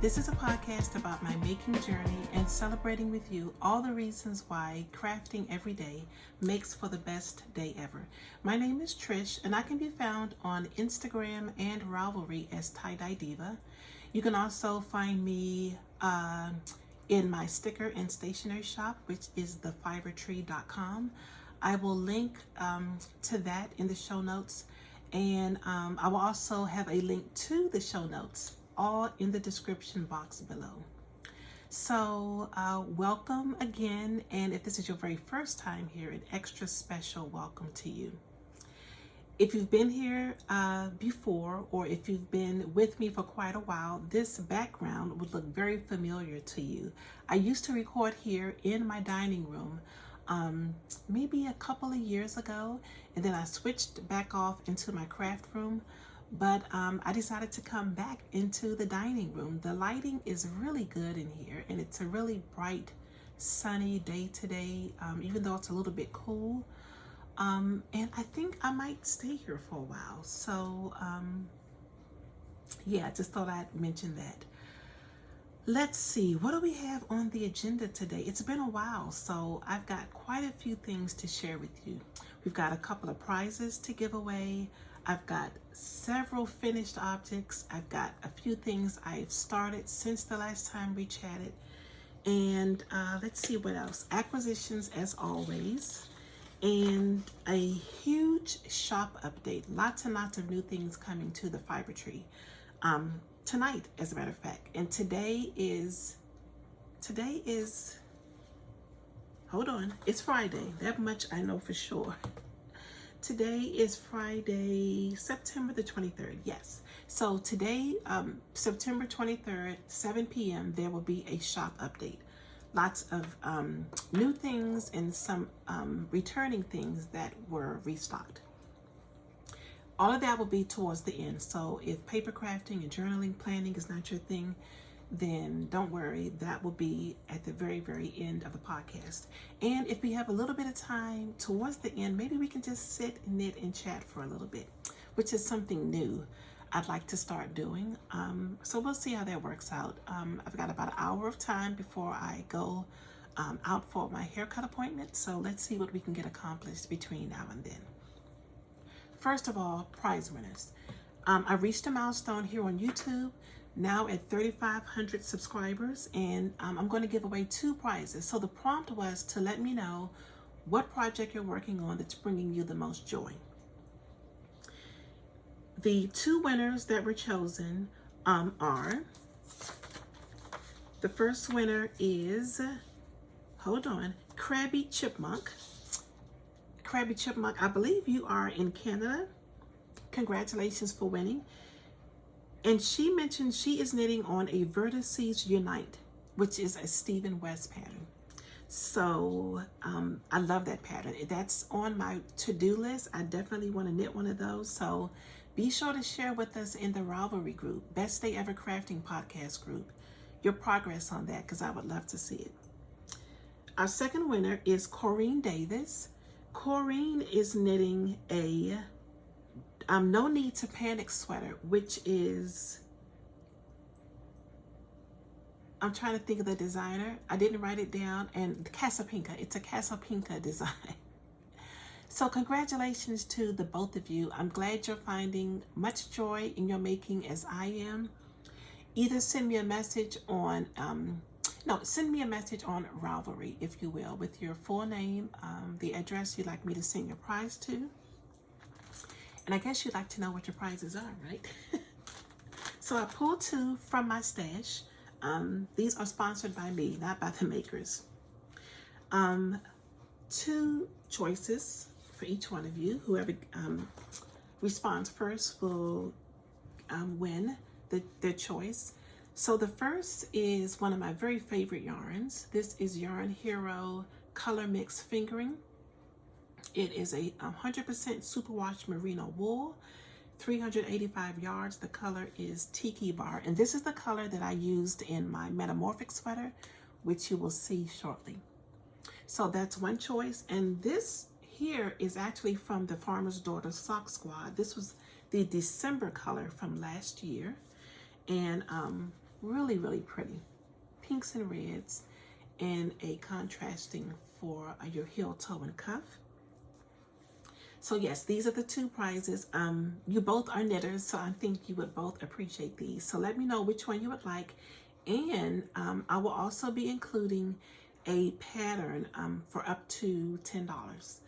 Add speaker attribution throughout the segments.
Speaker 1: This is a podcast about my making journey and celebrating with you all the reasons why crafting every day makes for the best day ever. My name is Trish, and I can be found on Instagram and Ravelry as Tie Dye Diva. You can also find me in my sticker and stationery shop, which is thefibertree.com. I will link to that in the show notes, and I will also have a link to the show notes all in the description box below. So welcome again, and if this is your very first time here, an extra special welcome to you. If you've been here before, or if you've been with me for quite a while, this background would look very familiar to you. I used to record here in my dining room maybe a couple of years ago, and then I switched back off into my craft room. But I decided to come back into the dining room. The lighting is really good in here, and it's a really bright, sunny day today, even though it's a little bit cool. And I think I might stay here for a while. So, yeah, I just thought I'd mention that. Let's see, what do we have on the agenda today? It's been a while, so I've got quite a few things to share with you. We've got a couple of prizes to give away. I've got several finished objects. I've got a few things I've started since the last time we chatted. And let's see what else. Acquisitions as always. And a huge shop update. Lots and lots of new things coming to the Fiber Tree. Tonight, as a matter of fact. And today is, hold on, it's Friday. That much I know for sure. Today is Friday, September the 23rd, yes. So today, September 23rd, 7 p.m., there will be a shop update. Lots of new things and some returning things that were restocked. All of that will be towards the end. So if paper crafting and journaling planning is not your thing, then don't worry, that will be at the very, very end of the podcast. And if we have a little bit of time towards the end, maybe we can just sit, knit, and chat for a little bit, which is something new I'd like to start doing. So we'll see how that works out. I've got about an hour of time before I go out for my haircut appointment. So let's see what we can get accomplished between now and then. First of all, prize winners. I reached a milestone here on YouTube, now at 3,500 subscribers, and I'm going to give away 2 prizes. So the prompt was to let me know what project you're working on that's bringing you the most joy. The 2 winners that were chosen are, the first winner is, hold on, Krabby Chipmunk. Krabby Chipmunk, I believe you are in Canada. Congratulations for winning. And she mentioned she is knitting on a Vertices Unite, which is a Stephen West pattern. So I love that pattern. That's on my to-do list. I definitely want to knit one of those. So be sure to share with us in the Ravelry group, Best Day Ever Crafting Podcast group, your progress on that, because I would love to see it. Our second winner is Corrine Davis. Corrine is knitting a No Need to Panic sweater, which is, I'm trying to think of the designer. I didn't write it down. And Casapinka. It's a Casapinka design. So congratulations to the both of you. I'm glad you're finding much joy in your making as I am. Either send me a message on, send me a message on Ravelry, if you will, with your full name, the address you'd like me to send your prize to. And I guess you'd like to know what your prizes are, right? So I pulled 2 from my stash. These are sponsored by me, not by the makers. 2 choices for each one of you. Whoever responds first will win their choice. So the first is one of my very favorite yarns. This is Yarn Hero Color Mix Fingering. It is a 100% superwash merino wool, 385 yards. The color is Tiki Bar, and this is the color that I used in my Metamorphic sweater, which you will see shortly. So that's one choice, and this here is actually from the Farmer's Daughter Sock Squad. This was the December color from last year, and Really, really pretty. Pinks and reds, and a contrasting for your heel, toe, and cuff. So yes, these are the two prizes. You both are knitters, so I think you would both appreciate these. So let me know which one you would like. And I will also be including a pattern for up to $10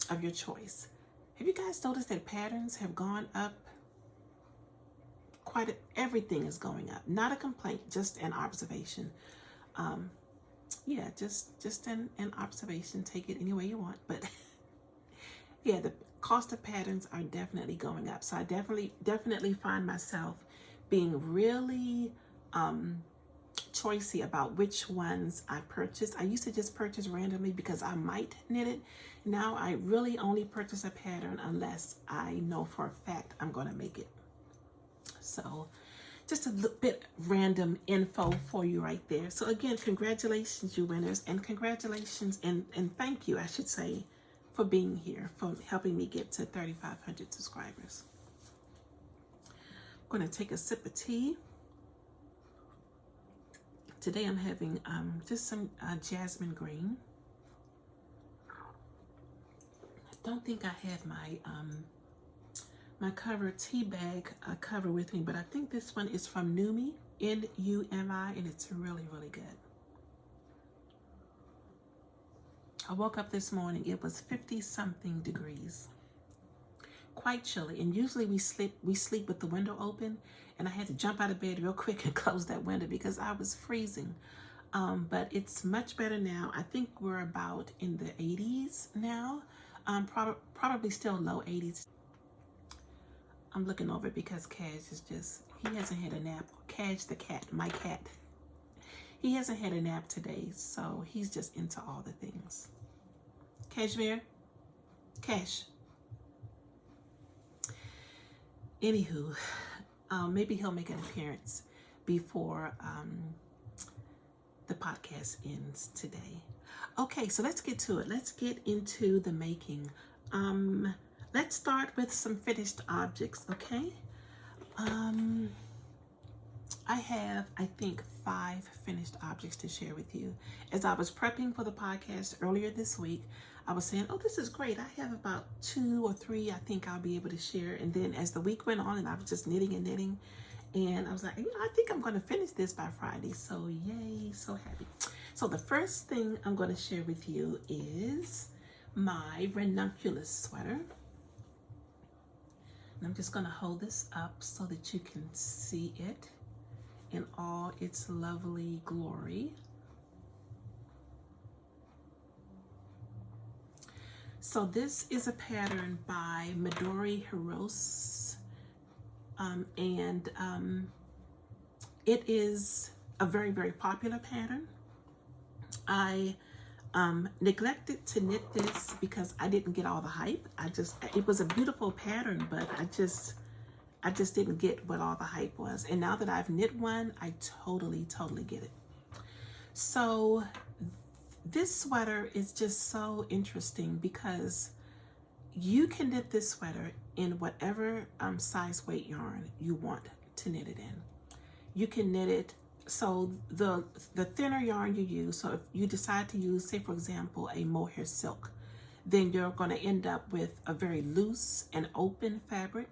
Speaker 1: of your choice. Have you guys noticed that patterns have gone up? Everything is going up. Not a complaint, just an observation. Yeah, just an observation. Take it any way you want. But yeah, the cost of patterns are definitely going up. So I definitely find myself being really choicey about which ones I purchase. I used to just purchase randomly because I might knit it. Now I really only purchase a pattern unless I know for a fact I'm going to make it. So just a little bit random info for you right there. So again, congratulations, you winners, and congratulations and thank you, I should say, for being here, for helping me get to 3,500 subscribers. I'm going to take a sip of tea. Today I'm having just some jasmine green. I don't think I had my my cover tea bag cover with me, but I think this one is from Numi, N-U-M-I, and it's really, really good. I woke up this morning, it was 50-something degrees. Quite chilly, and usually we sleep with the window open, and I had to jump out of bed real quick and close that window because I was freezing. But it's much better now. I think we're about in the 80s now, probably still low 80s. I'm looking over because Cash is just, he hasn't had a nap. Cash the cat, my cat. He hasn't had a nap today, so he's just into all the things. Cashmere? Cash. Anywho, maybe he'll make an appearance before the podcast ends today. Okay, so let's get to it. Let's get into the making. Let's start with some finished objects, okay? I have, I think, 5 finished objects to share with you. As I was prepping for the podcast earlier this week, I was saying, oh, this is great. I have about 2 or 3 I think I'll be able to share. And then as the week went on and I was just knitting and knitting, and I was like, I think I'm going to finish this by Friday. So yay, so happy. So the first thing I'm going to share with you is my ranunculus sweater. And I'm just going to hold this up so that you can see it in all its lovely glory. So this is a pattern by Midori Hirose, and it is a very, very popular pattern. I neglected to knit this because I didn't get all the hype. It was a beautiful pattern, but I just didn't get what all the hype was. And now that I've knit one, I totally get it. So this sweater is just so interesting because you can knit this sweater in whatever size weight yarn you want to knit it in. You can knit it, so the thinner yarn you use, so if you decide to use, say for example, a mohair silk, then you're going to end up with a very loose and open fabric,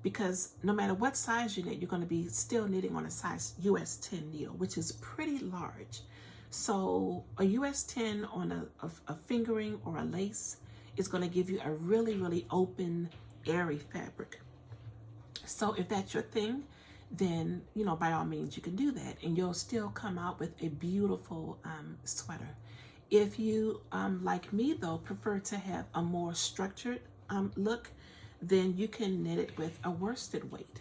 Speaker 1: because no matter what size you knit, you're going to be still knitting on a size US 10 needle, which is pretty large. So a US 10 on a fingering or a lace is going to give you a really, really open, airy fabric. So if that's your thing, then, you know, by all means, you can do that, and you'll still come out with a beautiful sweater. If you, like me though, prefer to have a more structured look, then you can knit it with a worsted weight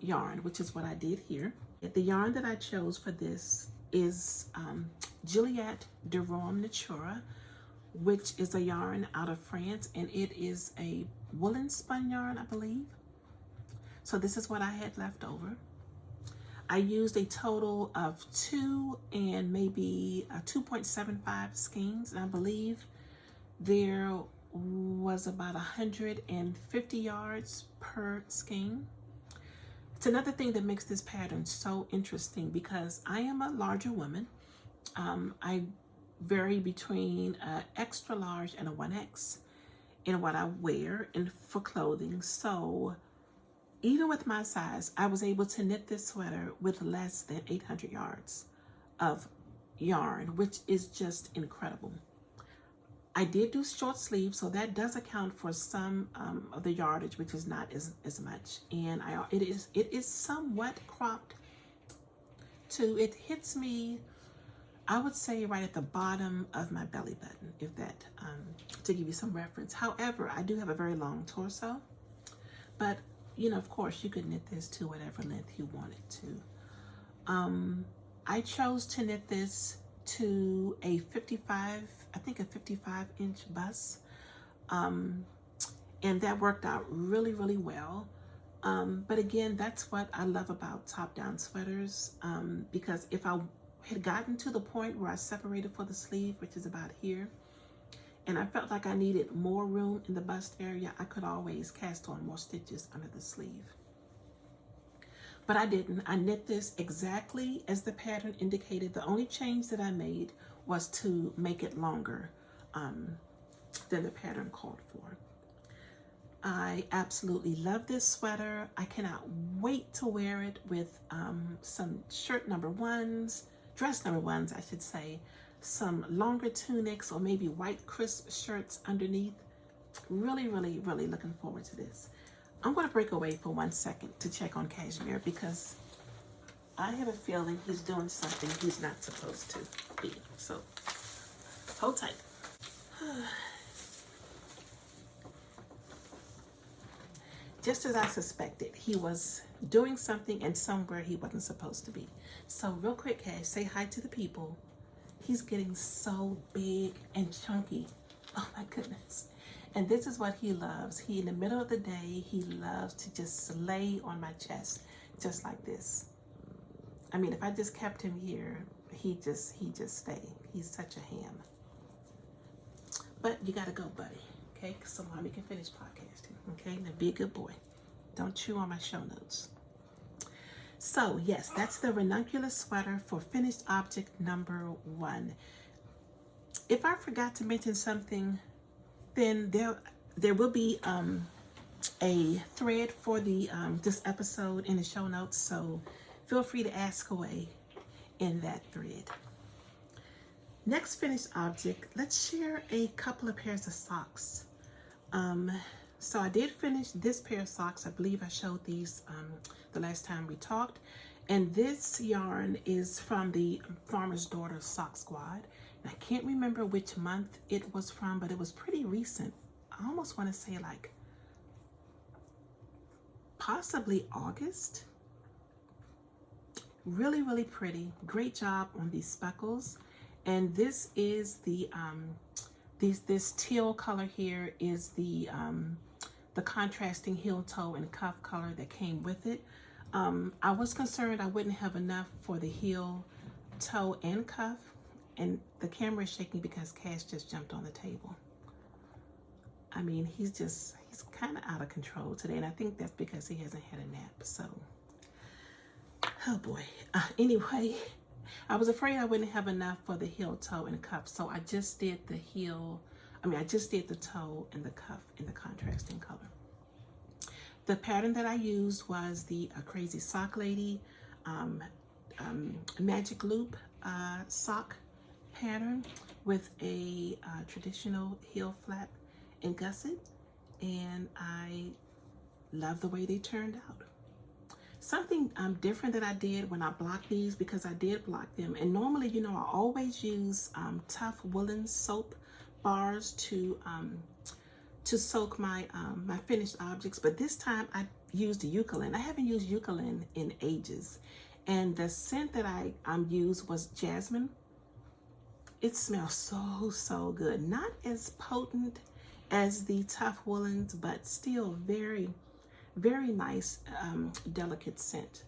Speaker 1: yarn, which is what I did here. The yarn that I chose for this is Juliette de Rome Natura, which is a yarn out of France, and it is a woolen spun yarn, I believe. So this is what I had left over. I used a total of 2 and maybe 2.75 skeins, and I believe there was about 150 yards per skein. It's another thing that makes this pattern so interesting because I am a larger woman. I vary between an extra large and a 1X in what I wear and for clothing. So even with my size, I was able to knit this sweater with less than 800 yards of yarn, which is just incredible. I did do short sleeves, so that does account for some of the yardage, which is not as much. And it is somewhat cropped too. It hits me, I would say, right at the bottom of my belly button, if that, to give you some reference. However, I do have a very long torso, but you know, of course, you could knit this to whatever length you wanted to. I chose to knit this to a 55, I think a 55-inch bust. And that worked out really, really well. But again, that's what I love about top-down sweaters, because if I had gotten to the point where I separated for the sleeve, which is about here, and I felt like I needed more room in the bust area, I could always cast on more stitches under the sleeve. But I didn't. I knit this exactly as the pattern indicated. The only change that I made was to make it longer than the pattern called for. I absolutely love this sweater. I cannot wait to wear it with some shirt number ones, dress number ones, I should say, some longer tunics or maybe white crisp shirts underneath. Really, really, really looking forward to this. I'm going to break away for 1 second to check on Cashmere because I have a feeling he's doing something he's not supposed to be. So hold tight. Just as I suspected, he was doing something and somewhere he wasn't supposed to be. So real quick, Cash, say hi to the people. He's getting so big and chunky. Oh my goodness. And this is what he loves. He, in the middle of the day, he loves to just lay on my chest, just like this. I mean, if I just kept him here, he'd just stay. He's such a ham. But you gotta go, buddy. Okay, so mommy can finish podcasting. Okay, now be a good boy. Don't chew on my show notes. So yes, that's the ranunculus sweater for finished object number 1. If I forgot to mention something, then there will be a thread for the this episode in the show notes, so feel free to ask away in that thread. Next finished object, let's share a couple of pairs of socks. So I did finish this pair of socks. I believe I showed these the last time we talked, and this yarn is from the Farmer's Daughter Sock Squad. I can't remember which month it was from, but it was pretty recent. I almost want to say like possibly August. Really, really pretty. Great job on these speckles. And this is the this teal color here is the contrasting heel, toe, and cuff color that came with it. I was concerned I wouldn't have enough for the heel, toe, and cuff. And the camera is shaking because Cash just jumped on the table. I mean, he's kind of out of control today. And I think that's because he hasn't had a nap. So, oh boy. Anyway, I was afraid I wouldn't have enough for the heel, toe, and cuff. So I just did the heel. I just did the toe and the cuff in the contrasting color. The pattern that I used was the Crazy Sock Lady Magic Loop sock pattern with a traditional heel flap and gusset, and I love the way they turned out. Something different that I did when I blocked these, because I did block them, and normally, you know, I always use tough woolen soap bars to soak my my finished objects, but this time I used Eucalyptus. I haven't used Eucalyptus in ages, and the scent that I used was jasmine. It smells so good. Not as potent as the tough woolens, but still very, very nice, delicate scent.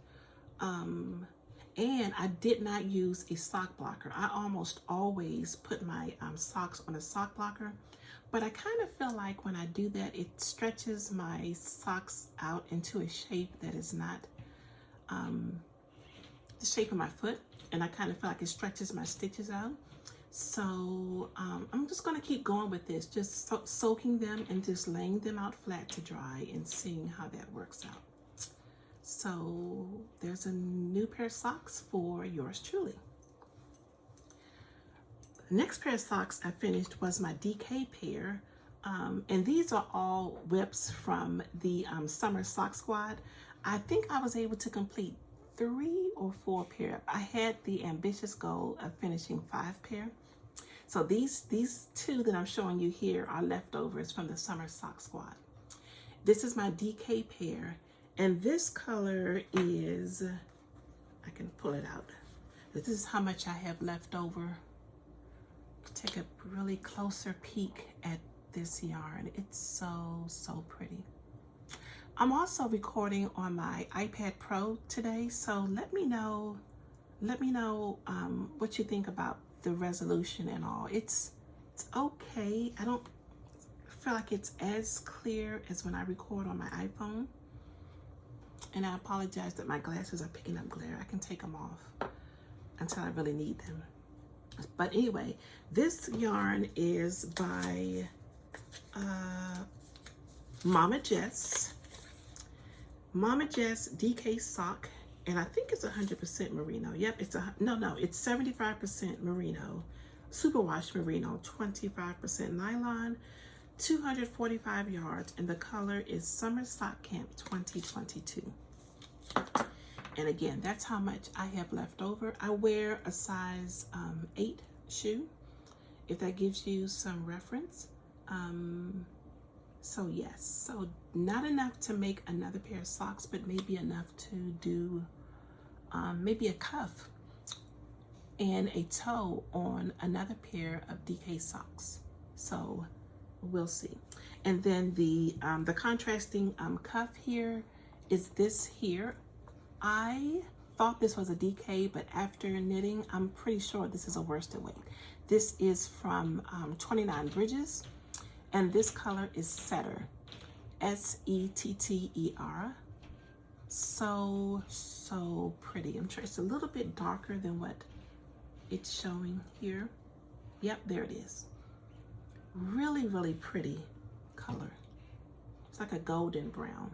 Speaker 1: And I did not use a sock blocker. I almost always put my socks on a sock blocker, but I kind of feel like when I do that, it stretches my socks out into a shape that is not the shape of my foot, and I kind of feel like it stretches my stitches out. So I'm just going to keep going with this, just soaking them and just laying them out flat to dry and seeing how that works out. So there's a new pair of socks for yours truly. The next pair of socks I finished was my DK pair. And these are all whips from the Summer Sock Squad. I think I was able to complete 3 or 4 pair. I had the ambitious goal of finishing 5 pair. So these 2 that I'm showing you here are leftovers from the Summer Sock Squad. This is my DK pair, and this color is, I can pull it out. This is how much I have left over. Take a really closer peek at this yarn. It's so pretty. I'm also recording on my iPad Pro today, so let me know what you think about the resolution and all. It's okay. I don't feel like it's as clear as when I record on my iPhone, and I apologize that my glasses are picking up glare. I can take them off until I really need them. But anyway, this yarn is by Mama Jess DK sock, and I think it's 100% merino. Yep, it's it's 75% merino, superwash merino, 25% nylon, 245 yards, and the color is Summer Sock Camp 2022. And again, that's how much I have left over. I wear a size 8 shoe, if that gives you some reference. So yes, so not enough to make another pair of socks, but maybe enough to do maybe a cuff and a toe on another pair of DK socks. So we'll see. And then the contrasting cuff here is this here. I thought this was a DK, but after knitting, I'm pretty sure this is a worsted weight. This is from 29 Bridges, and this color is Setter, S-E-T-T-E-R. So pretty. I'm sure it's a little bit darker than what it's showing here. Yep, there it is. Really pretty color. It's like a golden brown.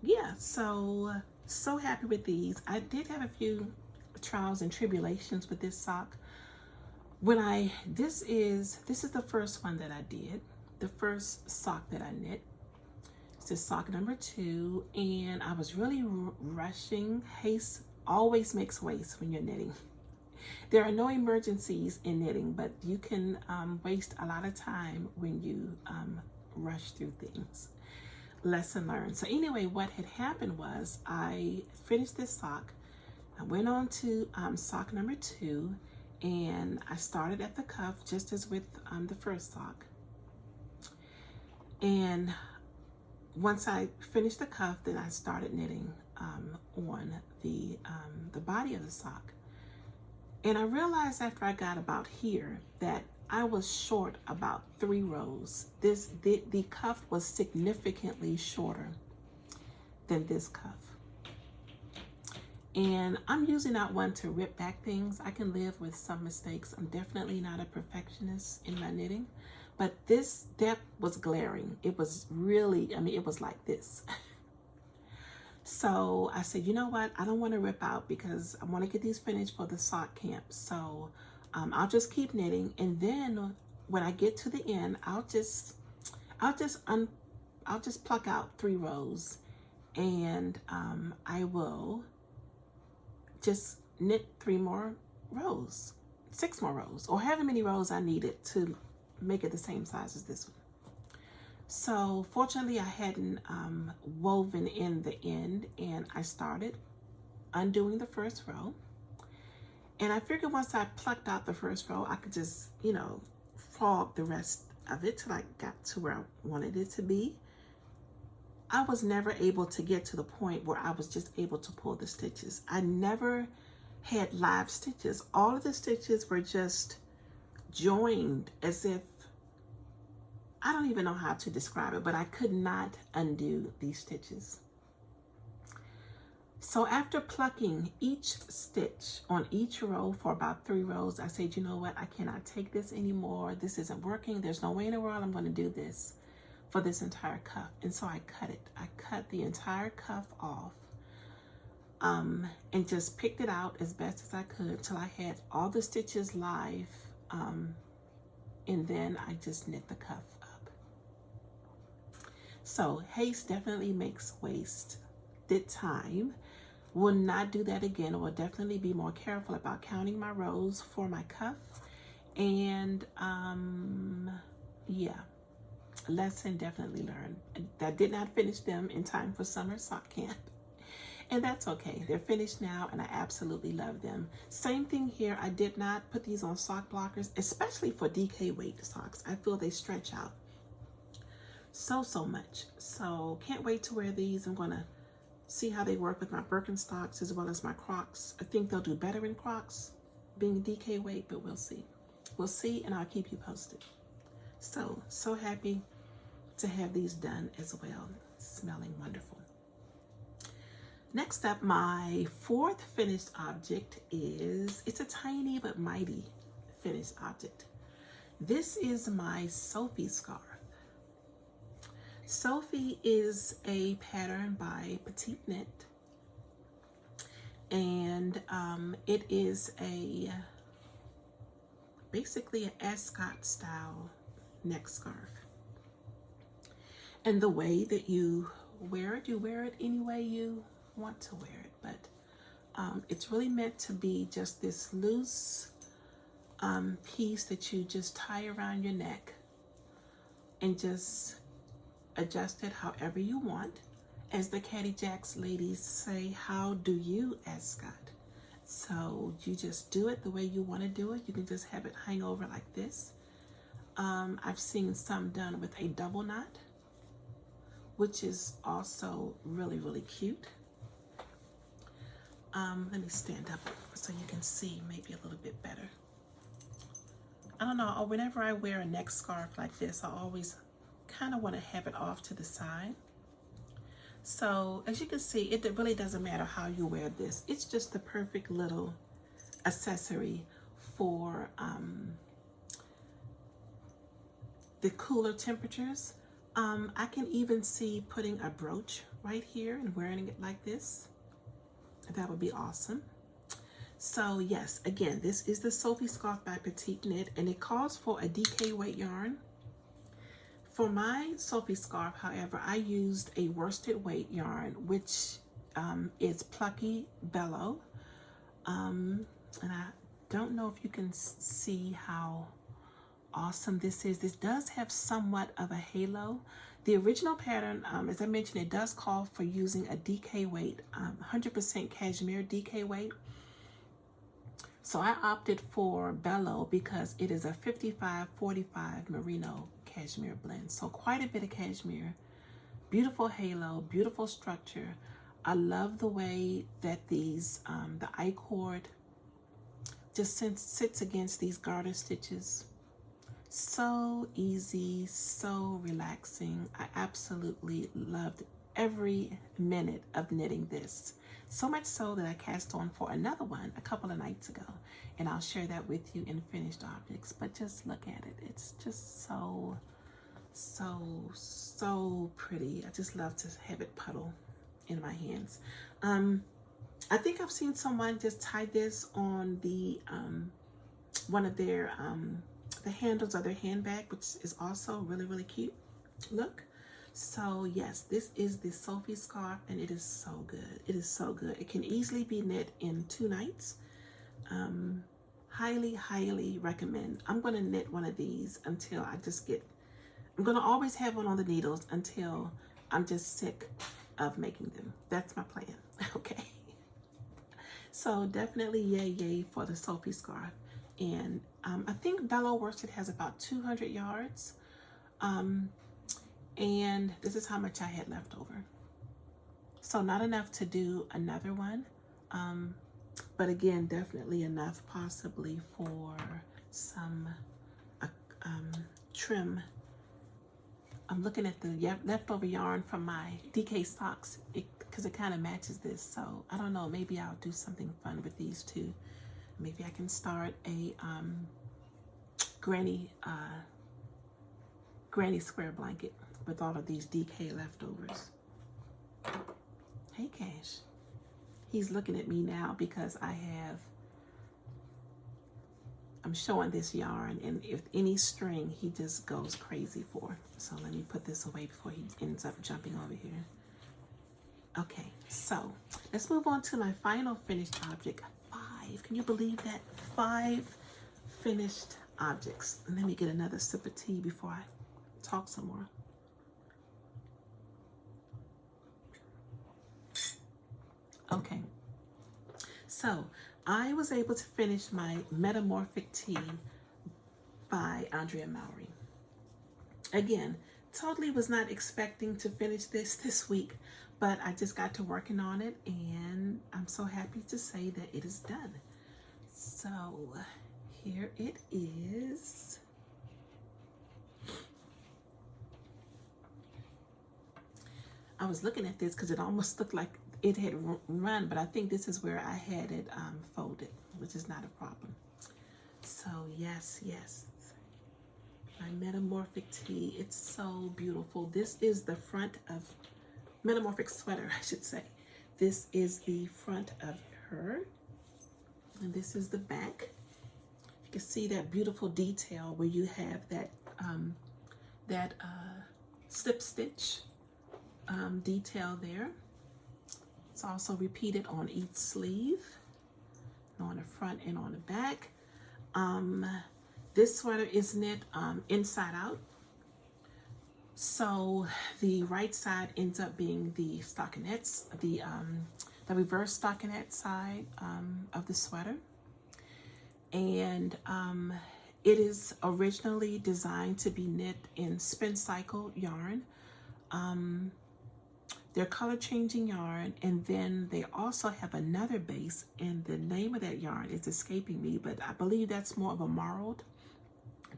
Speaker 1: Yeah, so happy with these. I did have a few trials and tribulations with this sock. This is the first one that I did, the first sock that I knit. This is sock number 2, and I was really rushing. Haste always makes waste when you're knitting. There are no emergencies in knitting, but you can waste a lot of time when you rush through things. Lesson learned. So anyway, what had happened was I finished this sock. I went on to sock number 2, and I started at the cuff just as with the first sock. And once I finished the cuff, then I started knitting on the body of the sock. And I realized after I got about here that I was short about 3 rows. The cuff was significantly shorter than this cuff. And I'm usually not one to rip back things. I can live with some mistakes. I'm definitely not a perfectionist in my knitting, but this depth was glaring. It was really, I mean, it was like this. So I said, you know what? I don't want to rip out because I want to get these finished for the sock camp. So I'll just keep knitting, and then when I get to the end, I'll just pluck out 3 rows, and I will just knit 3 more rows, 6 more rows, or however many rows I needed to make it the same size as this one. So fortunately, I hadn't woven in the end, and I started undoing the first row. And I figured once I plucked out the first row, I could just, you know, frog the rest of it till I got to where I wanted it to be. I was never able to get to the point where I was just able to pull the stitches. I never had live stitches. All of the stitches were just joined as if, I don't even know how to describe it, but I could not undo these stitches. So after plucking each stitch on each row for about 3 rows, I said, you know what, I cannot take this anymore. This isn't working. There's no way in the world I'm going to do this for this entire cuff. And so I cut it. I cut the entire cuff off and just picked it out as best as I could till I had all the stitches live. And then I just knit the cuff up. So haste definitely makes wasted time. Will not do that again. I will definitely be more careful about counting my rows for my cuff. And yeah, lesson definitely learned. I did not finish them in time for summer sock camp. And that's okay. They're finished now and I absolutely love them. Same thing here. I did not put these on sock blockers, especially for DK weight socks. I feel they stretch out so much. So can't wait to wear these. I'm going to see how they work with my Birkenstocks as well as my Crocs. I think they'll do better in Crocs being DK weight, but we'll see. We'll see, and I'll keep you posted. So happy to have these done as well. Smelling wonderful. Next up, my 4th finished object is, it's a tiny but mighty finished object. This is my Sophie scarf. Sophie is a pattern by Petite Knit, and it is basically an ascot style neck scarf. And the way that you wear it any way you want to wear it, but it's really meant to be just this loose piece that you just tie around your neck and just adjust it however you want. As the Caddy Jacks ladies say, how do you ascot? So you just do it the way you want to do it. You can just have it hang over like this. I've seen some done with a double knot, which is also really cute. Let me stand up so you can see maybe a little bit better. I don't know, whenever I wear a neck scarf like this, I always kind of want to have it off to the side. So as you can see, it really doesn't matter how you wear this. It's just the perfect little accessory for the cooler temperatures. I can even see putting a brooch right here and wearing it like this. That would be awesome. So yes, again, this is the Sophie scarf by Petite Knit, and it calls for a DK weight yarn. For my Sophie scarf, however, I used a worsted weight yarn, which is Plucky Bellow. And I don't know if you can see how awesome this is. This does have somewhat of a halo. The original pattern, as I mentioned, it does call for using a DK weight, 100% cashmere DK weight. So I opted for Bellow because it is a 55-45 merino cashmere blend. So quite a bit of cashmere, beautiful halo, beautiful structure. I love the way that these, the I-cord just sits against these garter stitches. So easy, so relaxing. I absolutely loved every minute of knitting this. So much so that I cast on for another one a couple of nights ago, and I'll share that with you in finished objects. But just look at it. It's just so pretty. I just love to have it puddle in my hands. I think I've seen someone just tie this on the one of their the handles of their handbag, which is also really cute. Look. So yes, this is the Sophie scarf, and it is so good. It is so good. It can easily be knit in 2 nights. Highly recommend. I'm going to knit one of these until I just get, I'm going to always have one on the needles until I'm just sick of making them. That's my plan. Okay. So definitely yay for the Sophie scarf. And I think Bellow Worsted has about 200 yards. And this is how much I had left over. So not enough to do another one. But again, definitely enough possibly for some trim I'm looking at the leftover yarn from my DK socks because it kind of matches this. So I don't know, maybe I'll do something fun with these two. Maybe I can start a granny square blanket with all of these DK leftovers. Hey Cash. He's looking at me now because I'm showing this yarn, and if any string he just goes crazy for. So let me put this away before he ends up jumping over here. Okay, so let's move on to my final finished object. 5. Can you believe that? 5 finished objects. And let me get another sip of tea before I talk some more. Okay, so I was able to finish my Metamorphic Tea by Andrea Mowry. Again, totally was not expecting to finish this week, but I just got to working on it, and I'm so happy to say that it is done. So here it is. I was looking at this because it almost looked like it had run, but I think this is where I had it folded, which is not a problem. So yes, my Metamorphic Tea, it's so beautiful. This is the front of Metamorphic sweater, I should say. This is the front of her, and this is the back. You can see that beautiful detail where you have that slip stitch detail there. It's also repeated on each sleeve, on the front and on the back. This sweater is knit inside out. So the right side ends up being the stockinettes, the reverse stockinette side of the sweater. And it is originally designed to be knit in spin cycle yarn. They're color changing yarn, and then they also have another base, and the name of that yarn is escaping me, but I believe that's more of a marled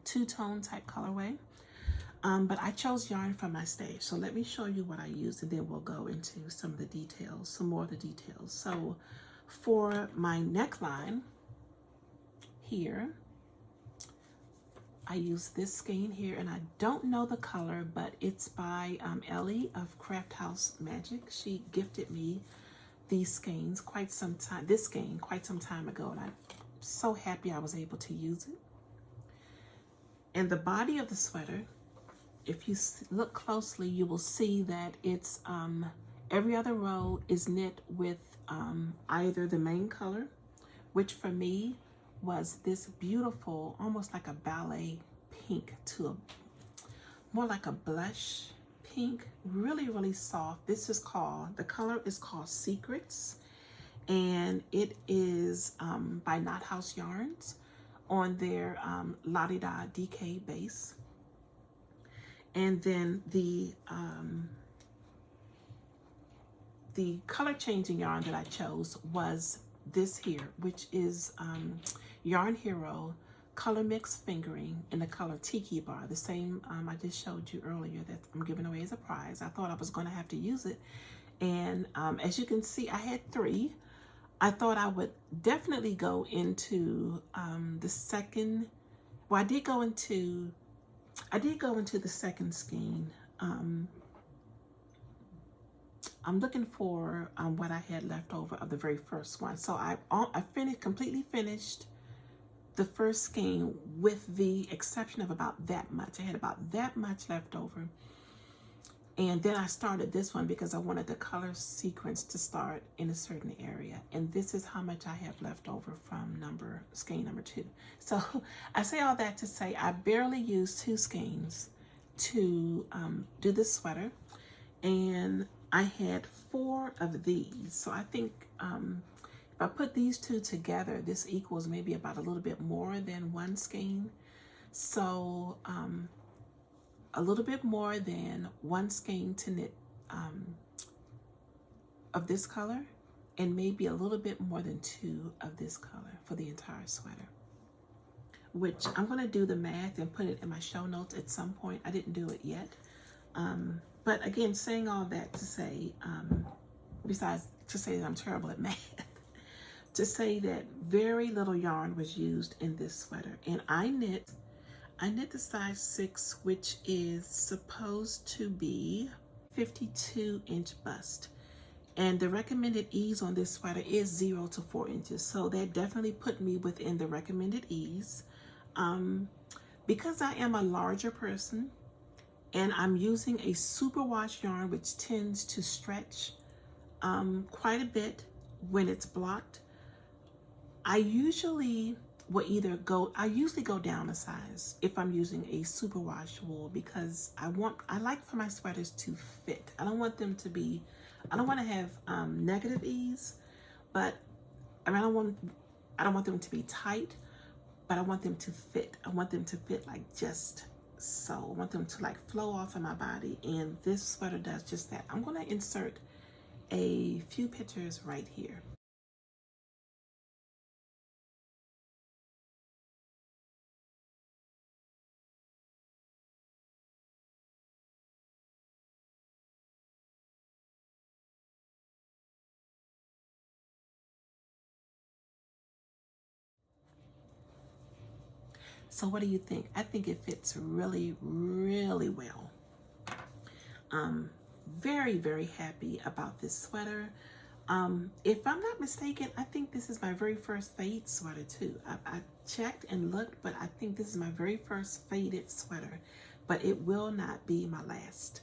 Speaker 1: two-tone type colorway. But I chose yarn from my stash, so let me show you what I used, and then we'll go into some of the details, some more of the details. So for my neckline here, I use this skein here, and I don't know the color, but it's by Ellie of Craft House Magic. She gifted me these skeins quite some time ago, and I'm so happy I was able to use it. And the body of the sweater, if you look closely, you will see that it's every other row is knit with either the main color, which for me was this beautiful, almost like a ballet pink to more like a blush pink, really soft. This is called, the color is called Secrets, and it is by Knot House Yarns on their La Di Da DK base. And then the color changing yarn that I chose was this here, which is Yarn Hero Color Mix Fingering in the color Tiki Bar, the same I just showed you earlier that I'm giving away as a prize. I thought I was going to have to use it, and as you can see, I had 3. I thought I would definitely go into the second. Well, I did go into the second skein. I'm looking for what I had left over of the very first one. So I completely finished the first skein with the exception of about that much. I had about that much left over. And then I started this one because I wanted the color sequence to start in a certain area. And this is how much I have left over from skein number 2. So I say all that to say I barely used 2 skeins to do this sweater. And I had 4 of these. So I think if I put these 2 together, this equals maybe about a little bit more than 1 skein. So a little bit more than 1 skein to knit of this color, and maybe a little bit more than 2 of this color for the entire sweater, which I'm going to do the math and put it in my show notes at some point. I didn't do it yet, But again, saying all that to say, besides to say that I'm terrible at math, to say that very little yarn was used in this sweater. And I knit the size 6, which is supposed to be 52-inch bust. And the recommended ease on this sweater is 0 to 4 inches. So that definitely put me within the recommended ease. Because I am a larger person and I'm using a superwash yarn, which tends to stretch quite a bit when it's blocked, I usually go down a size if I'm using a superwash wool, because I like for my sweaters to fit. I don't want to have negative ease, but I mean, I don't want them to be tight, but I want them to fit. I want them to fit like just so. I want them to like flow off of my body, and this sweater does just that. I'm going to insert a few pictures right here. So what do you think? I think it fits really, really well. Very, very happy about this sweater. If I'm not mistaken, I think this is my very first fade sweater too. I checked and looked, but I think this is my very first faded sweater, but it will not be my last.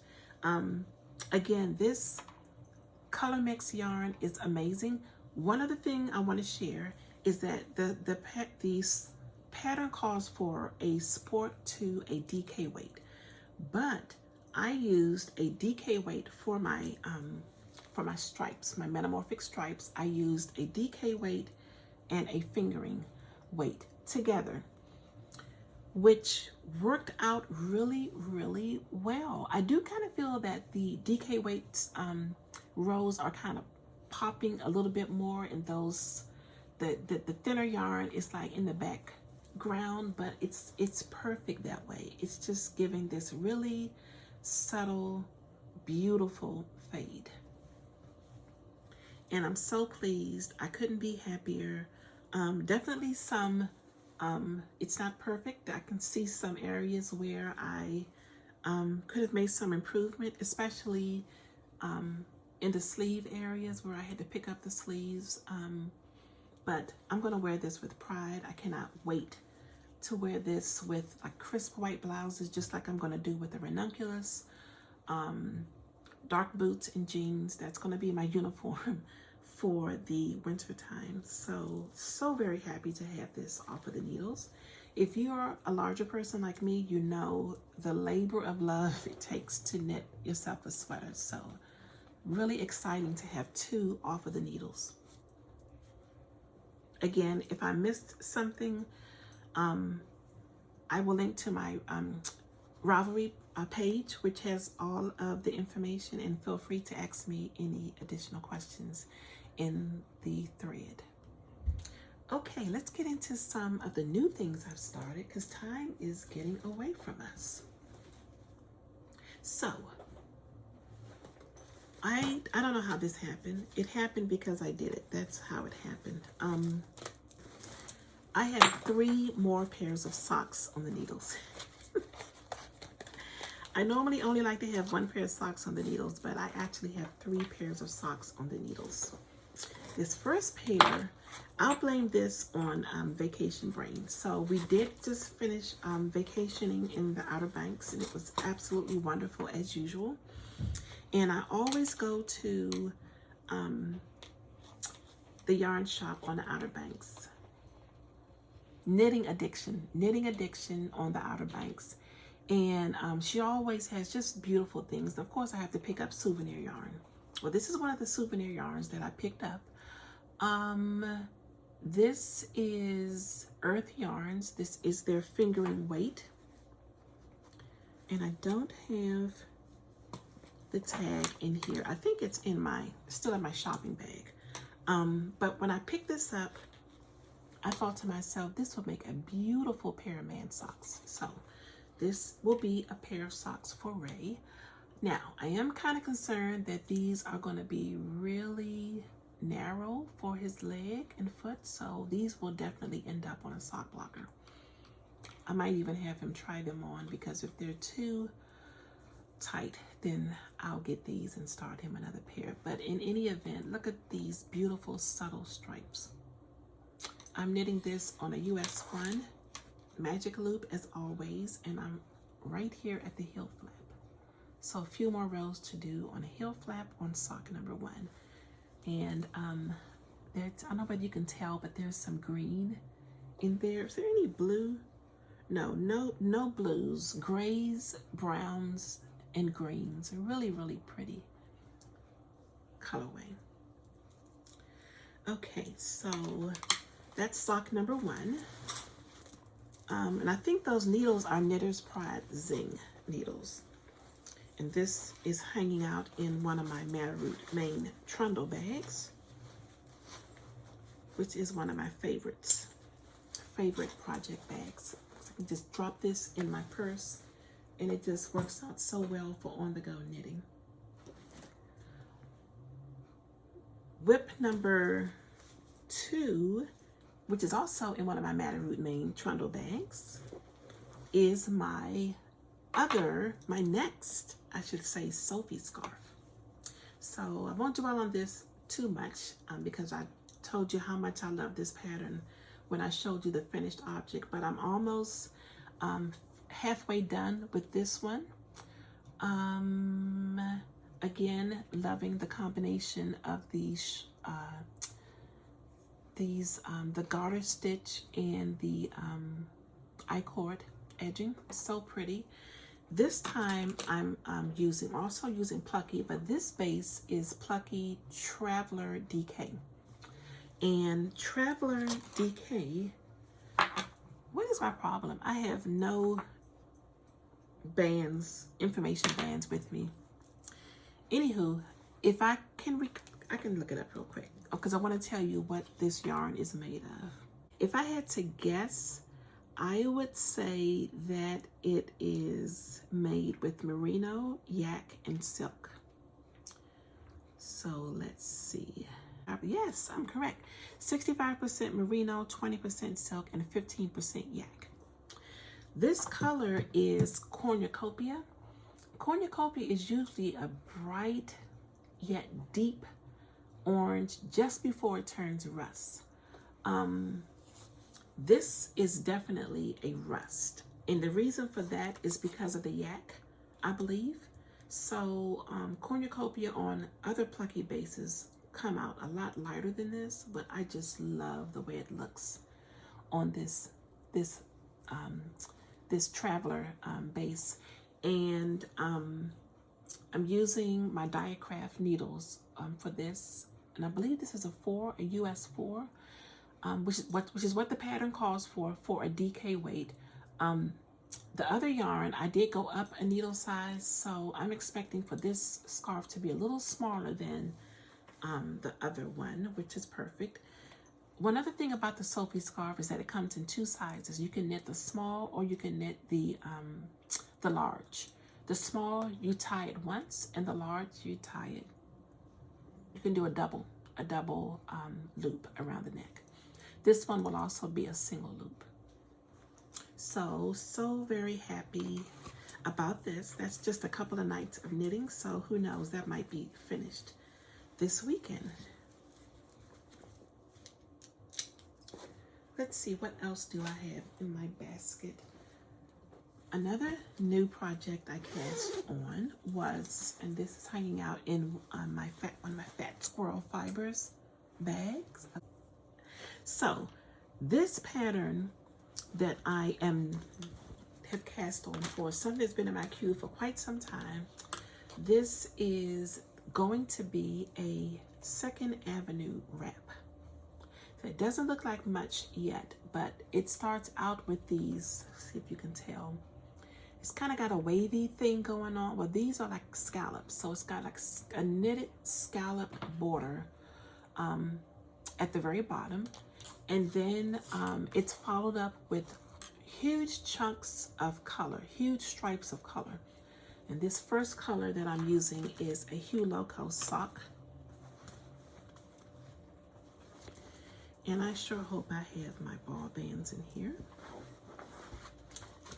Speaker 1: Again, this color mix yarn is amazing. One other thing I want to share is that the pattern calls for a sport to a DK weight, but I used a DK weight for my stripes, my metamorphic stripes. I used a DK weight and a fingering weight together, which worked out really, really well. I do kind of feel that the DK weights rows are kind of popping a little bit more in those, the thinner yarn is like in the background, but it's perfect that way. It's just giving this really subtle, beautiful fade. And I'm so pleased. I couldn't be happier. Definitely some, it's not perfect. I can see some areas where I could have made some improvement, especially in the sleeve areas where I had to pick up the sleeves. But I'm gonna wear this with pride. I cannot wait to wear this with like crisp white blouses, just like I'm gonna do with the ranunculus. Dark boots and jeans. That's gonna be my uniform for the winter time. So very happy to have this off of the needles. If you're a larger person like me, you know the labor of love it takes to knit yourself a sweater. So really exciting to have 2 off of the needles. Again, if I missed something, I will link to my Ravelry page, which has all of the information, and feel free to ask me any additional questions in the thread. Okay, let's get into some of the new things I've started, because time is getting away from us. So, I don't know how this happened. It happened because I did it. That's how it happened. I have 3 more pairs of socks on the needles. I normally only like to have 1 pair of socks on the needles, but I actually have 3 pairs of socks on the needles. This first pair, I'll blame this on vacation brain. So we did just finish vacationing in the Outer Banks, and it was absolutely wonderful as usual. And I always go to the yarn shop on the Outer Banks. Knitting Addiction on the Outer Banks. And she always has just beautiful things. Of course, I have to pick up souvenir yarn. Well, this is one of the souvenir yarns that I picked up. This is Earth Yarns. This is their fingering weight. And I don't have the tag in here. I think it's still in my shopping bag. But when I picked this up, I thought to myself, this would make a beautiful pair of man socks. So this will be a pair of socks for Ray. Now, I am kind of concerned that these are going to be really narrow for his leg and foot, so these will definitely end up on a sock blocker. I might even have him try them on, because if they're too tight, then I'll get these and start him another pair. But in any event, look at these beautiful subtle stripes. I'm knitting this on a US 1 magic loop as always, and I'm right here at the heel flap. So a few more rows to do on a heel flap on sock number 1. And I don't know whether you can tell, but there's some green in there. Is there any blue? No blues, grays, browns, and greens. A really, really pretty colorway. Okay, so that's sock number 1. And I think those needles are Knitter's Pride Zing needles. And this is hanging out in one of my Matterroot Maine trundle bags, which is one of my favorite project bags. So I can just drop this in my purse, and it just works out so well for on-the-go knitting. Whip number 2, which is also in one of my Matterroot Maine trundle bags, is my next, I should say, Sophie scarf. So I won't dwell on this too much because I told you how much I love this pattern when I showed you the finished object, but I'm almost halfway done with this one. Again, loving the combination of these the garter stitch and the I-cord edging. So pretty. This time I'm also using Plucky, but this base is Plucky Traveler DK. And Traveler DK, what is my problem? I have no bands, information bands with me. Anywho, if I can look it up real quick, because I want to tell you what this yarn is made of. If I had to guess, I would say that it is made with merino, yak, and silk. So let's see. Yes, I'm correct. 65% merino, 20% silk, and 15% yak. This color is cornucopia. Cornucopia is usually a bright yet deep orange just before it turns rust. This is definitely a rust, and the reason for that is because of the yak, I believe. So cornucopia on other Plucky bases come out a lot lighter than this, but I just love the way it looks on this Traveler base. And I'm using my Diacraft needles for this, and I believe this is a US 4. Which is what the pattern calls for a DK weight. The other yarn, I did go up a needle size, so I'm expecting for this scarf to be a little smaller than the other one, which is perfect. One other thing about the Sophie scarf is that it comes in 2 sizes. You can knit the small, or you can knit the large. The small, you tie it once, and the large, you tie it. You can do a double loop around the neck. This one will also be a single loop. So very happy about this. That's just a couple of nights of knitting, so who knows, that might be finished this weekend. Let's see, what else do I have in my basket? Another new project I cast on was, and this is hanging out in one of my Fat Squirrel Fibers bags. So this pattern that I have cast on for, something that's been in my queue for quite some time. This is going to be a 2nd Avenue wrap. So it doesn't look like much yet, but it starts out with these, see if you can tell. It's kind of got a wavy thing going on. Well, these are like scallops. So it's got like a knitted scallop border at the very bottom. And then it's followed up with huge chunks of color, huge stripes of color. And this first color that I'm using is a Hue Loco sock. And I sure hope I have my ball bands in here.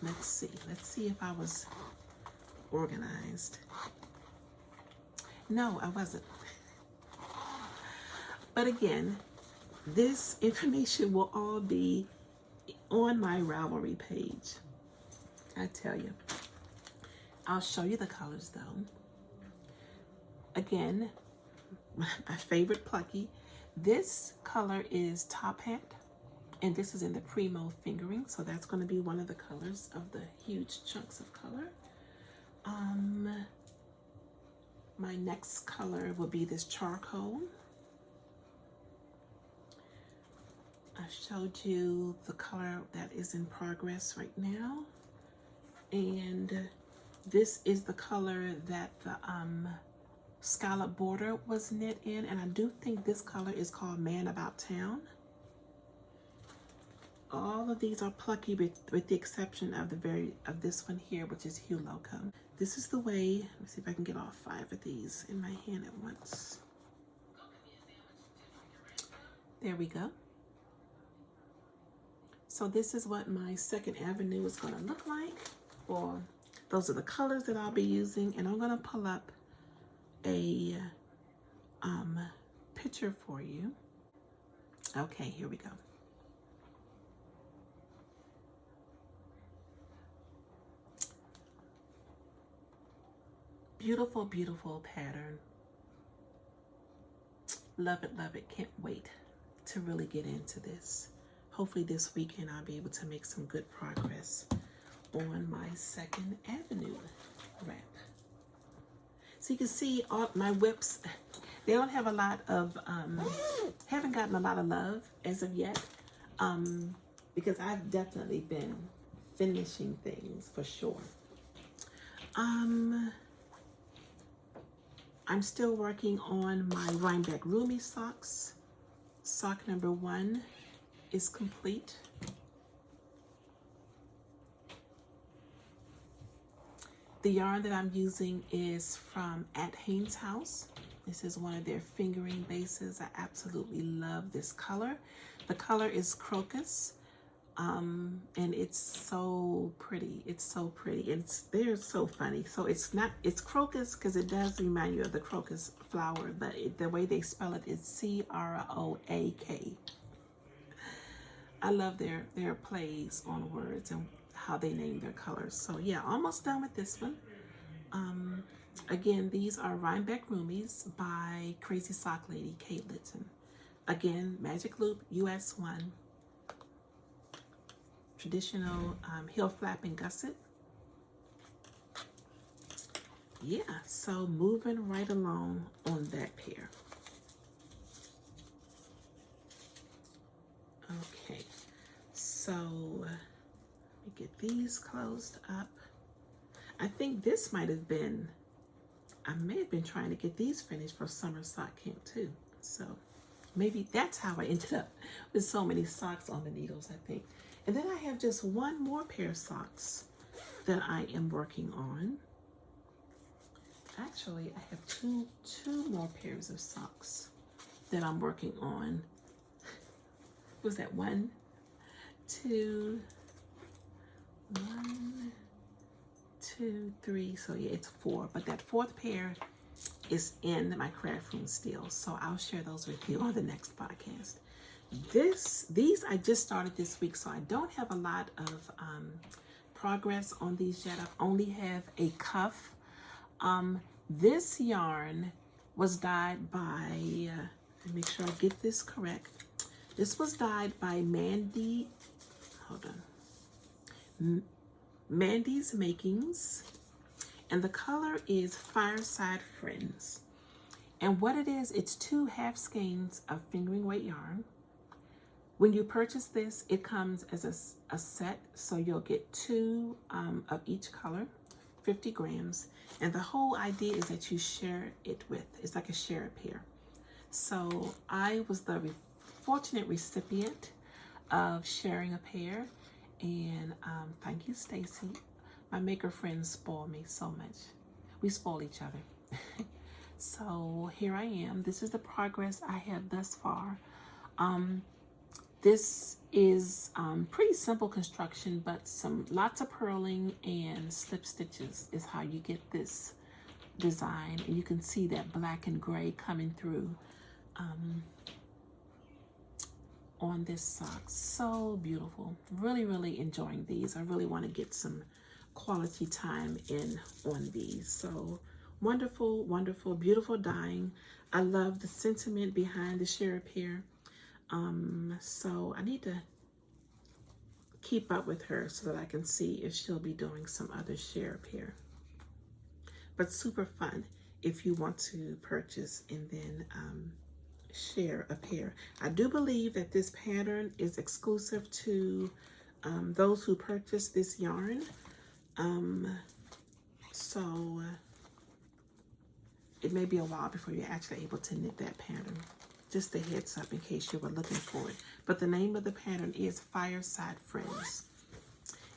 Speaker 1: Let's see. Let's see if I was organized. No, I wasn't. But again, this information will all be on my Ravelry page. I tell you. I'll show you the colors though. Again, my favorite plucky. This color is Top Hat, and this is in the Primo fingering, so that's going to be one of the colors of the huge chunks of color. My next color will be this charcoal. I showed you the color that is in progress right now, and this is the color that the scallop border was knit in, and I do think this color is called Man About Town. All of these are plucky with the exception of this one here, which is Hue Loco. This is the way. Let me see if I can get all 5 of these in my hand at once. There we go. So this is what my second avenue is going to look like. Or those are the colors that I'll be using, and I'm going to pull up a picture for you. Okay, here we go. Beautiful, beautiful pattern. Love it, love it. Can't wait to really get into this. Hopefully this weekend I'll be able to make some good progress on my second avenue wrap. So you can see all my whips, they don't have a lot of, haven't gotten a lot of love as of yet, because I've definitely been finishing things for sure. I'm still working on my Rhinebeck Rumi socks. Sock number 1 is complete. The yarn that I'm using is from At Haynes House. This is one of their fingering bases. I absolutely love this color. The color is Crocus, and it's so pretty. It's so pretty. They're so funny. So it's Crocus because it does remind you of the crocus flower, but the way they spell it is C-R-O-A-K. I love their plays on words and how they name their colors. So yeah, almost done with this one. Again, these are Rhinebeck Rumis by Crazy Sock Lady Kate Litton. Again, Magic Loop US 1. Traditional heel flapping gusset. Yeah, so moving right along on that pair. Okay, so let me get these closed up. I think this might have been, I may have been trying to get these finished for summer sock camp too. So maybe that's how I ended up with so many socks on the needles, I think. And then I have just one more pair of socks that I am working on. Actually, I have two more pairs of socks that I'm working on. Was that 1, 2, 1, 2, 3? So yeah, it's 4. But that 4th pair is in my craft room still. So I'll share those with you on the next podcast. These I just started this week, so I don't have a lot of progress on these yet. I only have a cuff. This yarn was dyed by, let me make sure I get this correct. This was dyed by Mandy, hold on, Mandy's Makings, and the color is Fireside Friends. And what it is, it's 2 half skeins of fingering weight yarn. When you purchase this, it comes as a set, so you'll get 2 of each color, 50 grams. And the whole idea is that you share it with, it's like a share a pair. So I was the fortunate recipient of sharing a pair, and thank you, Stacy. My maker friends spoil me so much. we spoil each other. So here I am. This is the progress I have thus far. This is pretty simple construction, but lots of purling and slip stitches is how you get this design. And you can see that black and gray coming through on this sock. So beautiful. Really, really enjoying these. I really want to get some quality time in on these. So wonderful, wonderful, beautiful dyeing. I love the sentiment behind the Share Repair. So I need to keep up with her so that I can see if she'll be doing some other Share Repair. But super fun if you want to purchase and then share a pair. I do believe that this pattern is exclusive to those who purchase this yarn. So it may be a while before you're actually able to knit that pattern. Just a heads up in case you were looking for it. But the name of the pattern is Fireside Friends.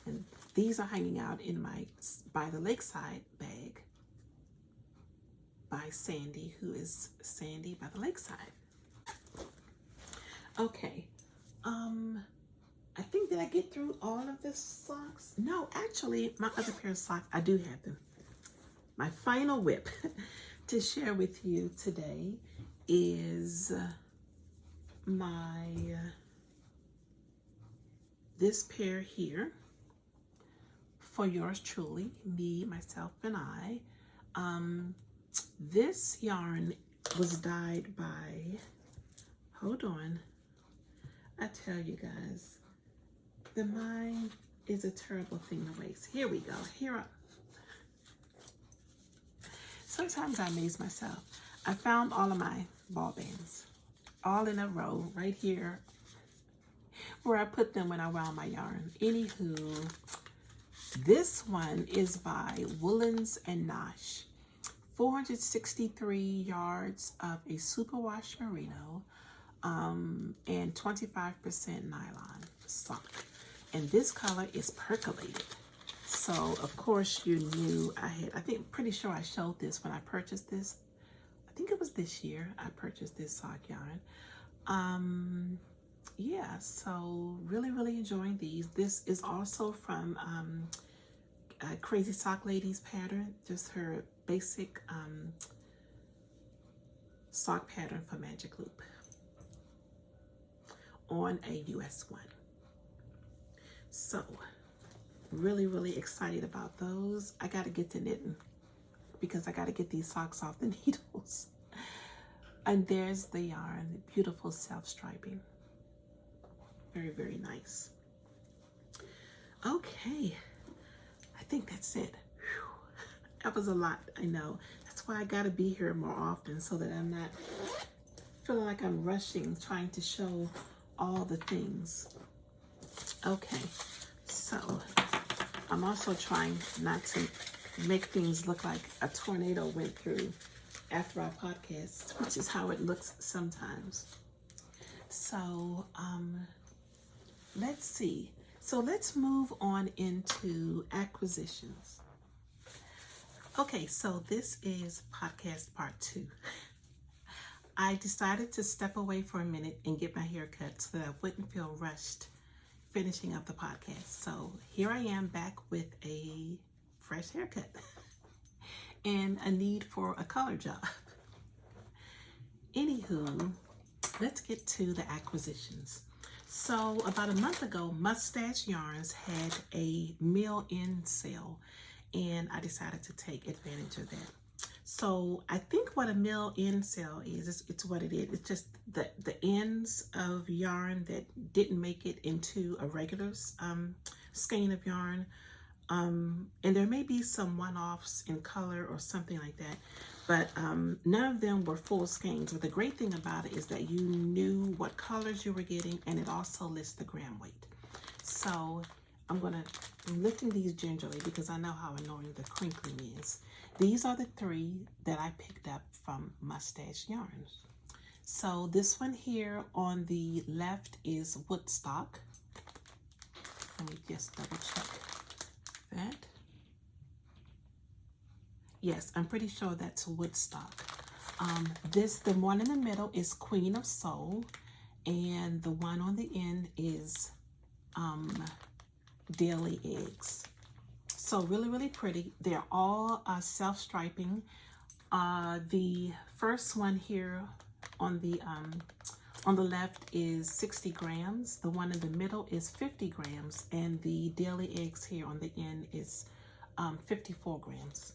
Speaker 1: And these are hanging out in my By the Lakeside bag by Sandy, who is Sandy by the Lakeside. Okay. I think, did I get through all of the socks? No, actually, my other pair of socks, I do have them. My final whip to share with you today is this pair here for yours truly, me, myself, and I. This yarn was dyed by, hold on, I tell you guys, the mind is a terrible thing to waste. Here we go. Sometimes I amaze myself. I found all of my ball bands, all in a row right here where I put them when I wound my yarn. Anywho, this one is by Woolens and Nosh. 463 yards of a superwash merino and 25% nylon sock. And this color is percolated. So of course you knew pretty sure I showed this when I purchased this. I think it was this year I purchased this sock yarn. Yeah, so really, really enjoying these. This is also from Crazy Sock Lady's pattern, just her basic sock pattern for Magic Loop on a US 1. So really, really excited about those. I got to get to knitting because I got to get these socks off the needles. And there's the yarn, beautiful self-striping. Very, very nice. Okay, I think that's it. Whew. That was a lot, I know. That's why I gotta be here more often so that I'm not feeling like I'm rushing, trying to show all the things. Okay, so I'm also trying not to make things look like a tornado went through after our podcast, which is how it looks sometimes. So, let's see. So let's move on into acquisitions. Okay, so this is podcast part 2. I decided to step away for a minute and get my hair cut so that I wouldn't feel rushed finishing up the podcast. So here I am back with a fresh haircut and a need for a color job. Anywho, let's get to the acquisitions. So about a month ago, Mustache Yarns had a mill-in sale, and I decided to take advantage of that. So I think what a mill-in sale is, it's what it is. It's just the ends of yarn that didn't make it into a regular skein of yarn. And there may be some one-offs in color or something like that, but none of them were full skeins. But the great thing about it is that you knew what colors you were getting, and it also lists the gram weight. So I'm lifting these gingerly because I know how annoying the crinkling is. These are the 3 that I picked up from Mustache Yarns. So this one here on the left is Woodstock. Let me just double check that. Yes, I'm pretty sure that's Woodstock. The one in the middle is Queen of Soul, and the one on the end is Daily Eggs. So really, really pretty. They're all self-striping. The first one here on the left is 60 grams. The one in the middle is 50 grams. And the Daily Eggs here on the end is 54 grams.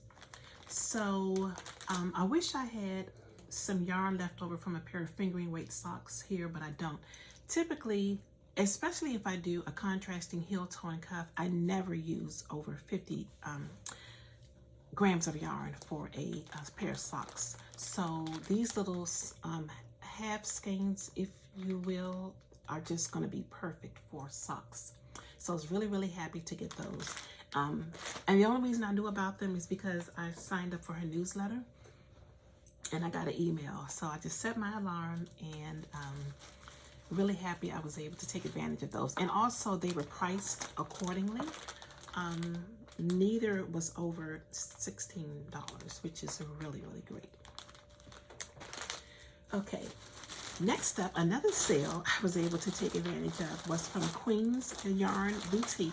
Speaker 1: So I wish I had some yarn left over from a pair of fingering weight socks here, but I don't. Typically, especially if I do a contrasting heel, toe, and cuff, I never use over 50 grams of yarn for a pair of socks. So these little half skeins, if you will, are just going to be perfect for socks. So I was really, really happy to get those. And the only reason I knew about them is because I signed up for her newsletter and I got an email. So I just set my alarm, and really happy I was able to take advantage of those. And also they were priced accordingly. Neither was over $16, which is really, really great. Okay, next up, another sale I was able to take advantage of was from Queen's Yarn Boutique.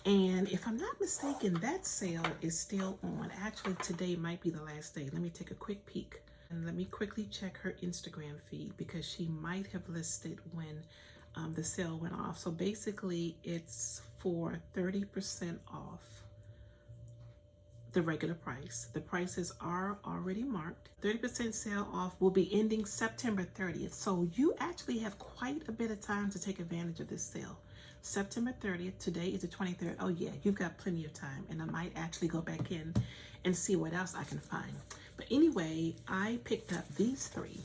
Speaker 1: And if I'm not mistaken, that sale is still on. Actually, today might be the last day. Let me take a quick peek. And let me quickly check her Instagram feed, because she might have listed when the sale went off. So basically, it's for 30% off the regular price. The prices are already marked. 30% sale off will be ending September 30th. So you actually have quite a bit of time to take advantage of this sale. September 30th, today is the 23rd. Oh yeah, you've got plenty of time, and I might actually go back in and see what else I can find. But anyway, I picked up these three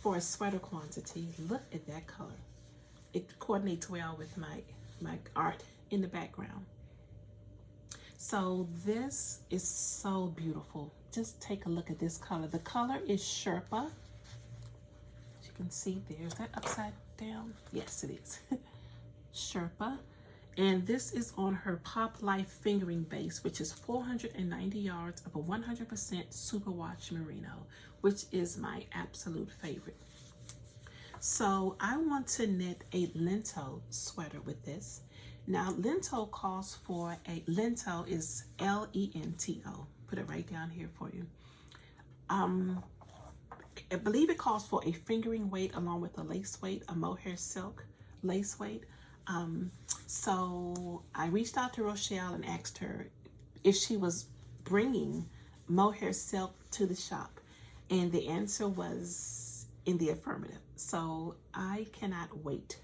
Speaker 1: for a sweater quantity. Look at that color. It coordinates well with my art in the background. So this is so beautiful. Just take a look at this color. The color is Sherpa. As you can see there, is that upside down? Yes, it is. Sherpa. And this is on her Pop Life fingering base, which is 490 yards of a 100% superwash merino, which is my absolute favorite. So I want to knit a Lento sweater with this. Now, Lento calls for Lento is Lento. Put it right down here for you. I believe it calls for a fingering weight along with a lace weight, a mohair silk lace weight. So I reached out to Rochelle and asked her if she was bringing mohair silk to the shop. And the answer was in the affirmative. So I cannot wait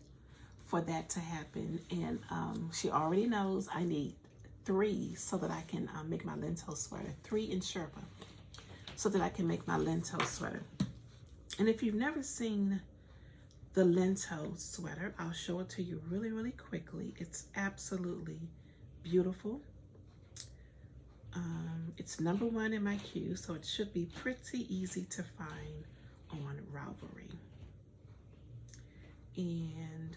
Speaker 1: for that to happen. And she already knows I need 3 so that I can make my Lento sweater. 3 in Sherpa so that I can make my Lento sweater. And if you've never seen the Lento sweater, I'll show it to you really, really quickly. It's absolutely beautiful. It's #1 in my queue, so it should be pretty easy to find on Ravelry. And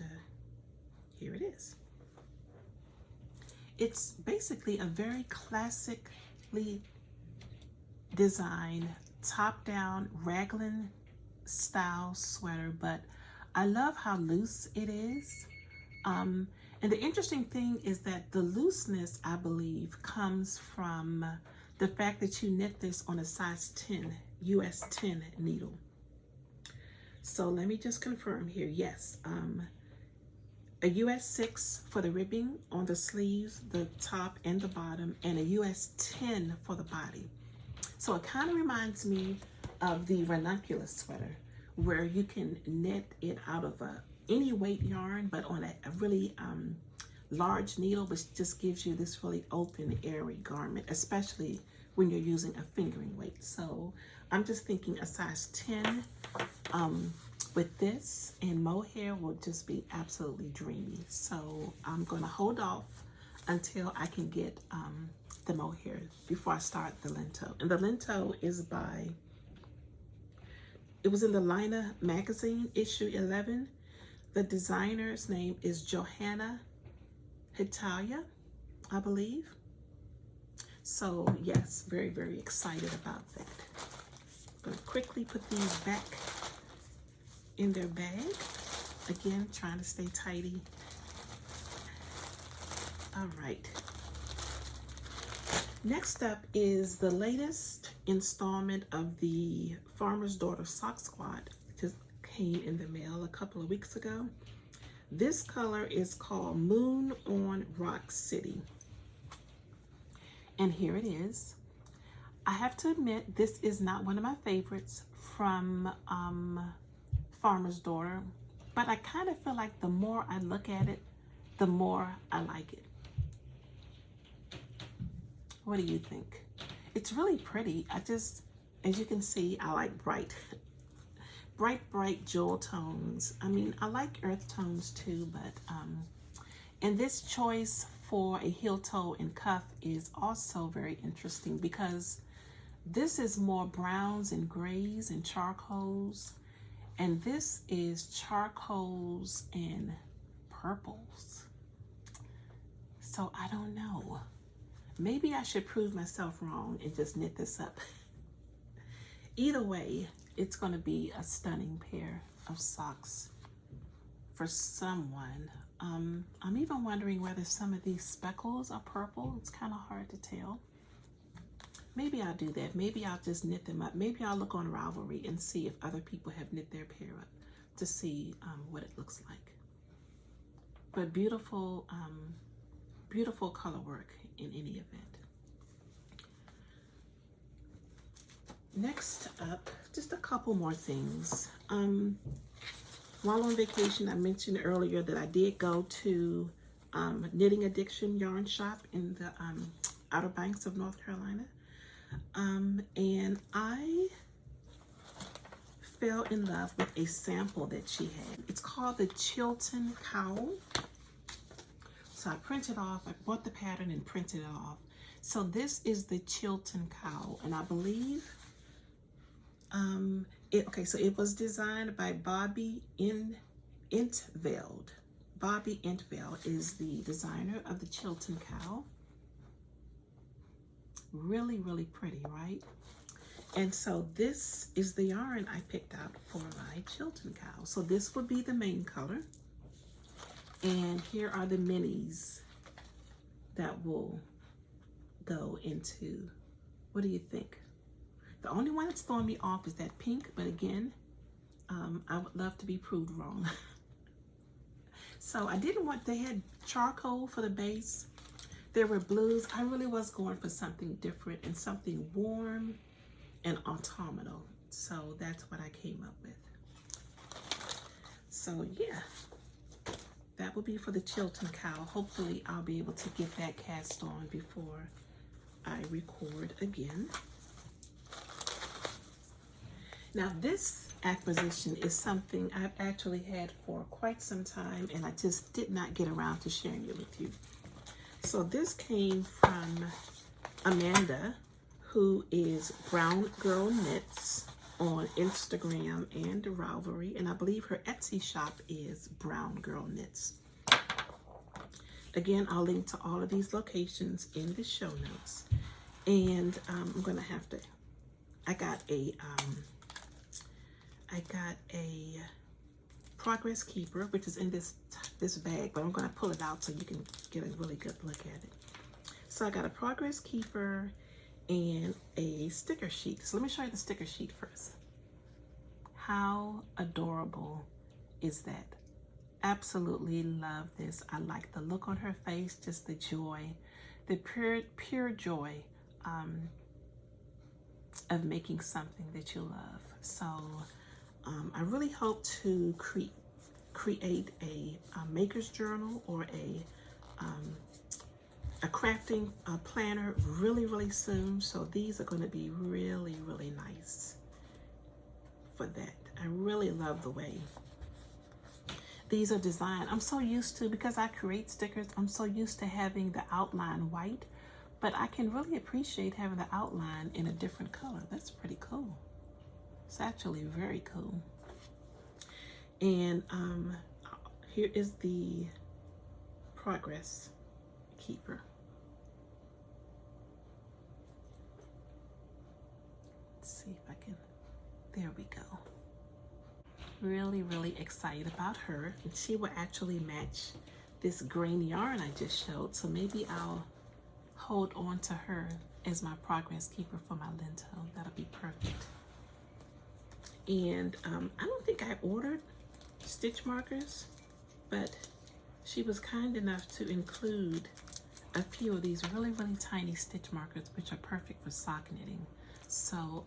Speaker 1: here it is. It's basically a very classically designed top-down raglan style sweater, but I love how loose it is. And the interesting thing is that the looseness, I believe, comes from the fact that you knit this on a size 10, US 10 needle. So let me just confirm here. Yes, a US 6 for the ribbing on the sleeves, the top and the bottom, and a US 10 for the body. So it kind of reminds me of the ranunculus sweater, where you can knit it out of any weight yarn, but on a really large needle, which just gives you this really open, airy garment, especially when you're using a fingering weight. So I'm just thinking a size 10 with this and mohair will just be absolutely dreamy. So I'm gonna hold off until I can get the mohair before I start the Lento. And the Lento is by, it was in the Lina magazine, issue 11. The designer's name is Johanna Hitalia, I believe. So yes, very, very excited about that. I'm going to quickly put these back in their bag. Again, trying to stay tidy. All right. Next up is the latest installment of the Farmer's Daughter Sock Squad. Just came in the mail a couple of weeks ago. This color is called Moon on Rock City. And here it is. I have to admit, this is not one of my favorites from Farmer's Daughter, but I kind of feel like the more I look at it, the more I like it. What do you think? It's really pretty. As you can see, I like bright jewel tones. I mean, I like earth tones too, but and this choice for a heel toe and cuff is also very interesting because this is more browns and grays and charcoals, and this is charcoals and purples. So I don't know. Maybe I should prove myself wrong and just knit this up. Either way, it's going to be a stunning pair of socks for someone. I'm even wondering whether some of these speckles are purple. It's kind of hard to tell. Maybe I'll do that. Maybe I'll just knit them up. Maybe I'll look on Ravelry and see if other people have knit their pair up to see what it looks like. But beautiful, beautiful color work in any event. Next up, just a couple more things. While on vacation, I mentioned earlier that I did go to Knitting Addiction Yarn Shop in the Outer Banks of North Carolina. And I fell in love with a sample that she had. It's called the Chilton Cowl. So I printed off, I bought the pattern and printed it off. So this is the Chilton Cowl, and I believe, so it was designed by Bobby Entveld. Bobby Entveld is the designer of the Chilton Cowl. Really, really pretty, right? And so this is the yarn I picked out for my Chilton Cowl. So this would be the main color. And here are the minis that will go into, what do you think? The only one that's throwing me off is that pink, but again, I would love to be proved wrong. So I didn't want, they had charcoal for the base. There were blues. I really was going for something different and something warm and autumnal. So that's what I came up with. So yeah, that will be for the Chilton Cowl. Hopefully I'll be able to get that cast on before I record again. Now this acquisition is something I've actually had for quite some time, and I just did not get around to sharing it with you. So this came from Amanda, who is Brown Girl Knits on Instagram and Ravelry, and I believe her Etsy shop is Brown Girl Knits. Again, I'll link to all of these locations in the show notes. And I'm gonna have to, I got a Progress Keeper, which is in this bag, but I'm gonna pull it out so you can get a really good look at it. So I got a Progress Keeper and a sticker sheet. So let me show you the sticker sheet first. How adorable is that? Absolutely love this. I like the look on her face, just the joy, the pure joy of making something that you love. So I really hope to create a maker's journal or a crafting planner really soon. So these are going to be really nice for that. I really love the way these are designed. I'm so used to, because I create stickers, I'm so used to having the outline white, but I can really appreciate having the outline in a different color. That's pretty cool. It's actually very cool. And here is the Progress Keeper. really excited about her. And she will actually match this green yarn I just showed. So maybe I'll hold on to her as my progress keeper for my lintel. That'll be perfect. And I don't think I ordered stitch markers, but she was kind enough to include a few of these really tiny stitch markers, which are perfect for sock knitting. So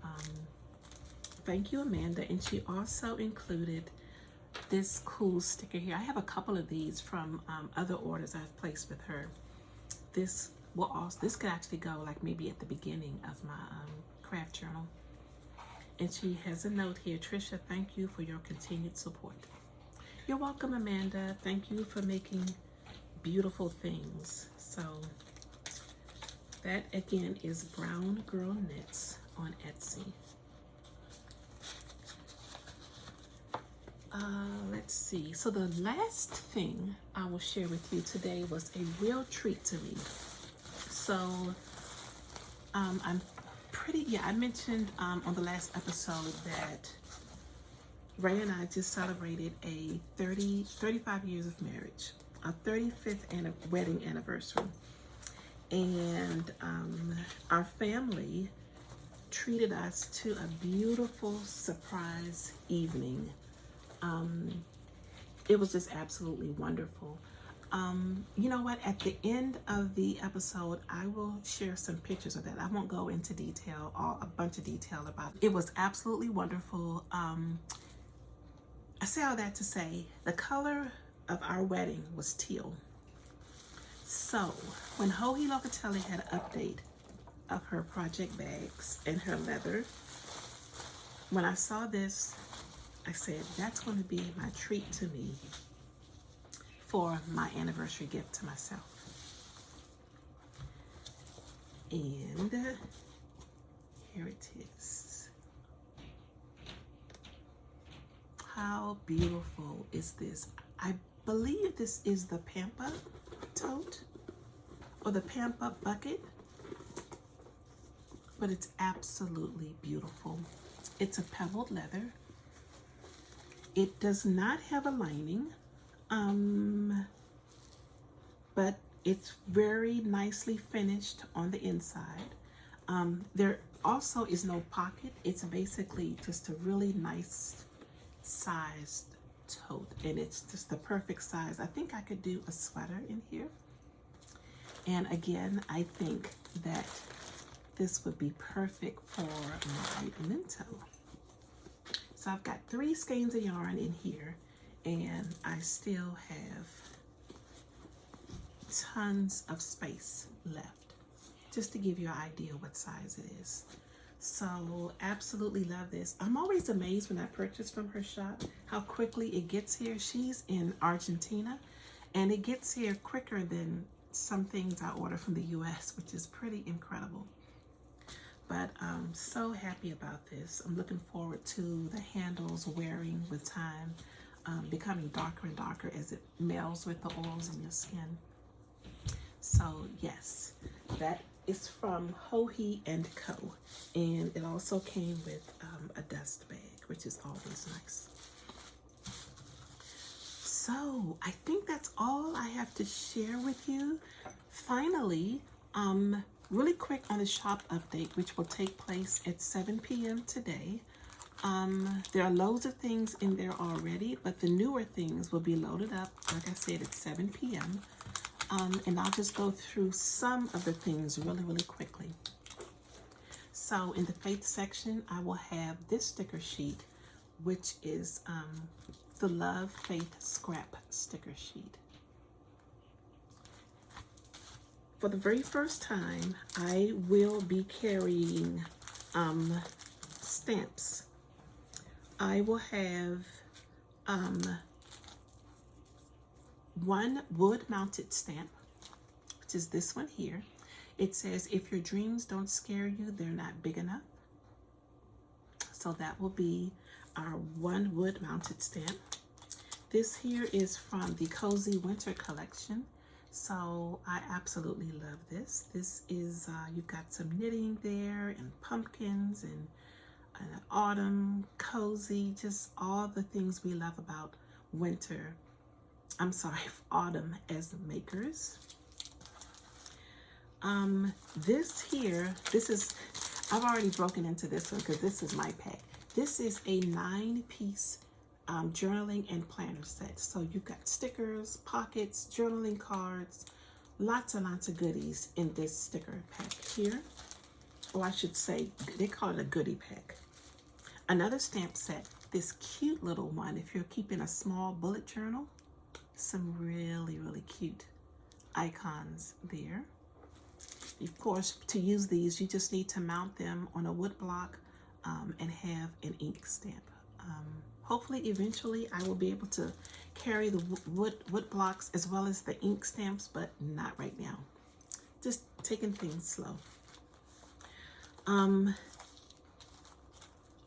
Speaker 1: thank you, Amanda. And she also included this cool sticker here. I have a couple of these from other orders I've placed with her. This could actually go like maybe at the beginning of my craft journal. And she has a note here: Trisha, thank you for your continued support. You're welcome, Amanda. Thank you for making beautiful things. So that again is Brown Girl Knits on Etsy. Let's see. So the last thing I will share with you today was a real treat to me. So I mentioned on the last episode that Ray and I just celebrated a 35 years of marriage, our 35th wedding anniversary. And our family treated us to a beautiful surprise evening. It was just absolutely wonderful. You know what? At the end of the episode, I will share some pictures of that. I won't go into detail, a bunch of detail about it. It was absolutely wonderful. I say all that to say the color of our wedding was teal. So when Joji Locatelli had an update of her project bags and her leather, when I saw this, I said, that's going to be my treat to me for my anniversary gift to myself. And here it is. How beautiful is this? I believe this is the Pampa tote or the Pampa bucket, but it's absolutely beautiful. It's a pebbled leather. It does not have a lining, but it's very nicely finished on the inside. There also is no pocket. It's basically just a really nice sized tote, and it's just the perfect size. I think I could do a sweater in here. And again, I think that this would be perfect for my lintel. So I've got 3 skeins of yarn in here, and I still have tons of space left, just to give you an idea what size it is. So absolutely love this. I'm always amazed when I purchase from her shop how quickly it gets here. She's in Argentina, and it gets here quicker than some things I order from the US, which is pretty incredible. But I'm so happy about this. I'm looking forward to the handles wearing with time, becoming darker and darker as it melds with the oils in your skin. So yes, that is from Joji & Co. And it also came with a dust bag, which is always nice. So I think that's all I have to share with you. Finally, really quick on the shop update, which will take place at 7 p.m. today. There are loads of things in there already, but the newer things will be loaded up, like I said, at 7 p.m. And I'll just go through some of the things really quickly. So in the faith section, I will have this sticker sheet, which is the Love Faith Scrap sticker sheet. For the very first time, I will be carrying stamps. I will have one wood-mounted stamp, which is this one here. It says, if your dreams don't scare you, they're not big enough. So that will be our one wood-mounted stamp. This here is from the Cozy Winter collection. So I absolutely love this. This is, you've got some knitting there and pumpkins and autumn, cozy, just all the things we love about winter. I'm sorry, autumn as makers. This is, I've already broken into this one because this is my pack. This is a 9-piece journaling and planner set. So you've got stickers, pockets, journaling cards, lots and lots of goodies in this sticker pack here. Or I should say, they call it a goodie pack. Another stamp set, this cute little one, if you're keeping a small bullet journal, some really, really cute icons there. Of course, to use these, you just need to mount them on a wood block and have an ink stamp. Hopefully, eventually, I will be able to carry the wood blocks as well as the ink stamps, but not right now. Just taking things slow.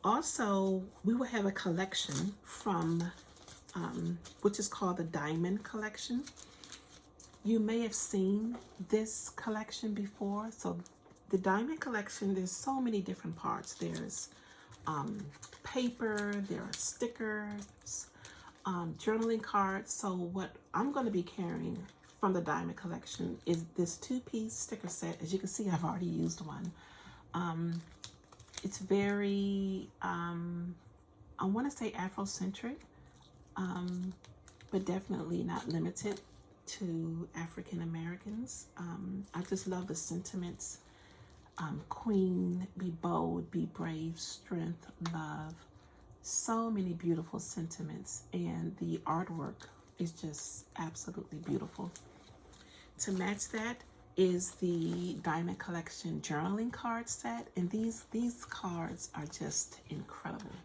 Speaker 1: Also, we will have a collection from, which is called the Diamond Collection. You may have seen this collection before. So the Diamond Collection, there's so many different parts. There's paper, there are stickers, journaling cards. So what I'm going to be carrying from the Diamond Collection is this 2-piece sticker set. As you can see, I've already used one. It's very, I want to say Afrocentric, but definitely not limited to African Americans. I just love the sentiments. Queen, be bold, be brave, strength, love. So many beautiful sentiments, and the artwork is just absolutely beautiful. To match that is the Diamond Collection journaling card set, and these cards are just incredible.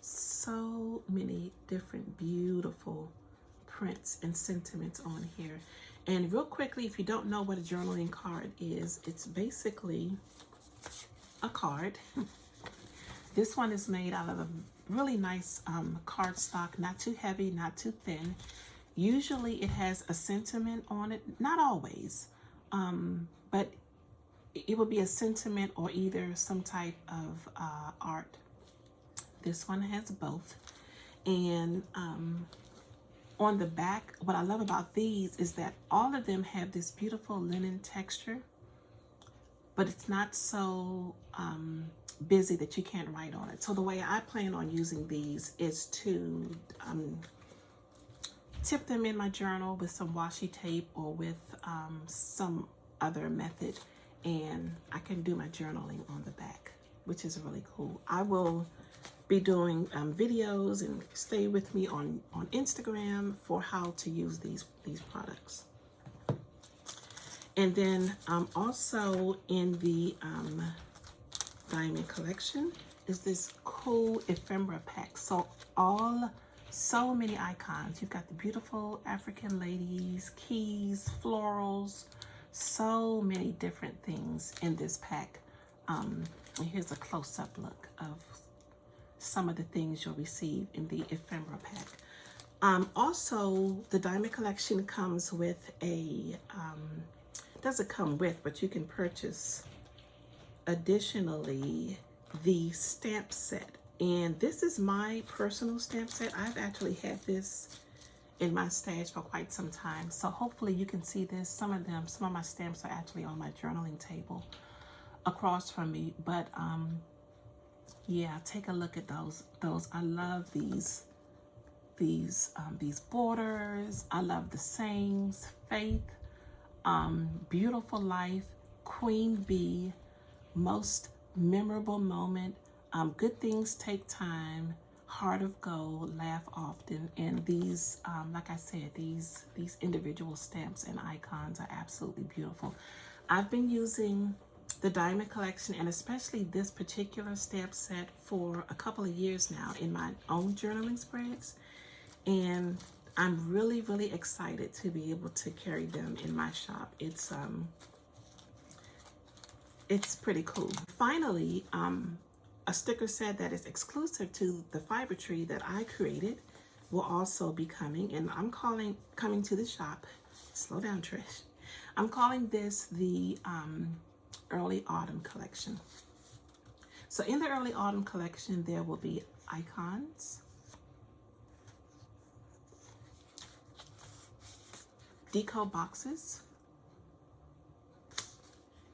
Speaker 1: So many different beautiful prints and sentiments on here. And real quickly, if you don't know what a journaling card is, it's basically a card. This one is made out of a really nice cardstock, not too heavy, not too thin. Usually it has a sentiment on it, not always, but it would be a sentiment or either some type of art. This one has both. And on the back, what I love about these is that all of them have this beautiful linen texture, but it's not so busy that you can't write on it. So the way I plan on using these is to tip them in my journal with some washi tape or with some other method, and I can do my journaling on the back, which is really cool. I will be doing videos, and stay with me on Instagram for how to use these products. And then also in the Diamond Collection is this cool ephemera pack. So many icons. You've got the beautiful African ladies, keys, florals, so many different things in this pack. And here's a close-up look of some of the things you'll receive in the ephemera pack. Also, the Diamond Collection comes with a, doesn't come with, but you can purchase additionally the stamp set. And this is my personal stamp set. I've actually had this in my stash for quite some time. So hopefully you can see this. Some of my stamps are actually on my journaling table across from me. But yeah, take a look at those. I love these borders. I love the sayings, faith, beautiful life, queen bee, most memorable moment, good things take time, heart of gold, laugh often. And these, like I said, these individual stamps and icons are absolutely beautiful. I've been using the Diamond Collection, and especially this particular stamp set, for a couple of years now in my own journaling spreads, and I'm really, really excited to be able to carry them in my shop. It's pretty cool. Finally, a sticker set that is exclusive to the Fiber Tree that I created will also be coming, and I'm coming to the shop. Slow down, Trish. I'm calling this the Early Autumn Collection. So in the early autumn collection, there will be icons, deco boxes,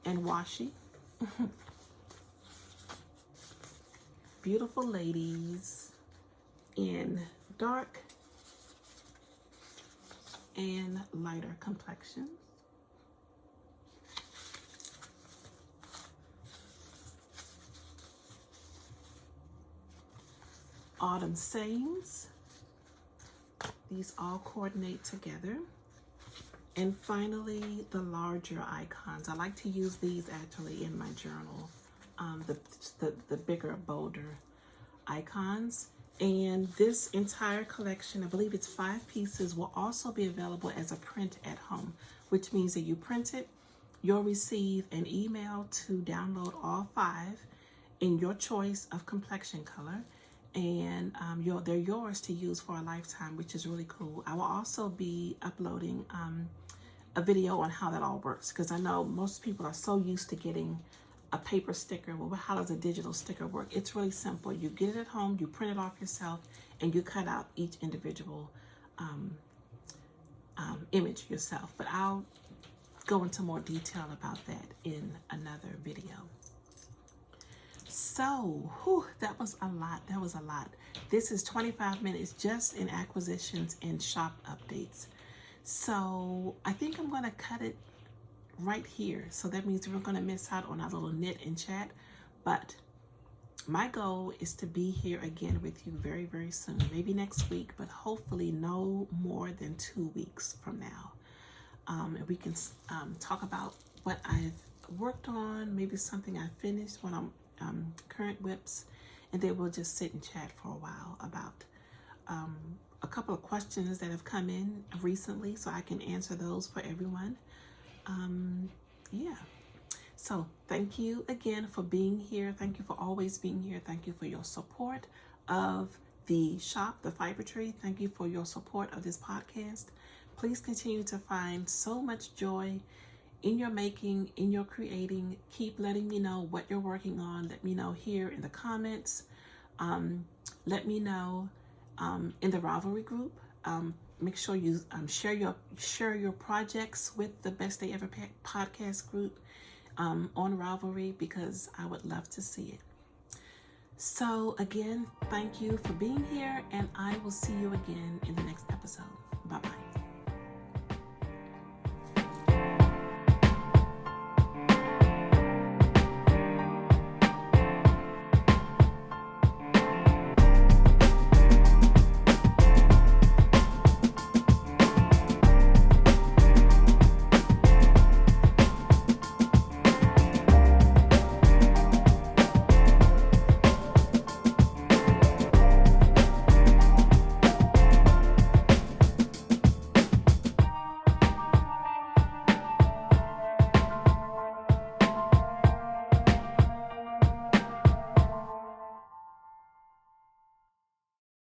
Speaker 1: and washi. Beautiful ladies in dark and lighter complexions. Autumn sayings. These all coordinate together. And finally, the larger icons. I like to use these actually in my journal. The bigger, bolder icons. And this entire collection, I believe it's 5 pieces, will also be available as a print at home, which means that you print it, you'll receive an email to download all 5 in your choice of complexion color. And they're yours to use for a lifetime, which is really cool. I will also be uploading a video on how that all works, because I know most people are so used to getting a paper sticker. Well, how does a digital sticker work? It's really simple. You get it at home, you print it off yourself, and you cut out each individual image yourself. But I'll go into more detail about that in another video. So, that was a lot. That was a lot. This is 25 minutes just in acquisitions and shop updates. So I think I'm going to cut it right here. So that means we're going to miss out on our little knit and chat. But my goal is to be here again with you very, very soon. Maybe next week, but hopefully no more than 2 weeks from now. And we can talk about what I've worked on, maybe something I finished, what I'm current whips, and then we'll just sit and chat for a while about a couple of questions that have come in recently, so I can answer those for everyone. Yeah. So thank you again for being here. Thank you for always being here. Thank you for your support of the shop, the Fiber Tree. Thank you for your support of this podcast. Please continue to find so much joy in your making, in your creating. Keep letting me know what you're working on. Let me know here in the comments. Let me know in the Ravelry group. Make sure you share your projects with the Best Day Ever podcast group on Ravelry, because I would love to see it. So again, thank you for being here, and I will see you again in the next episode. Bye-bye.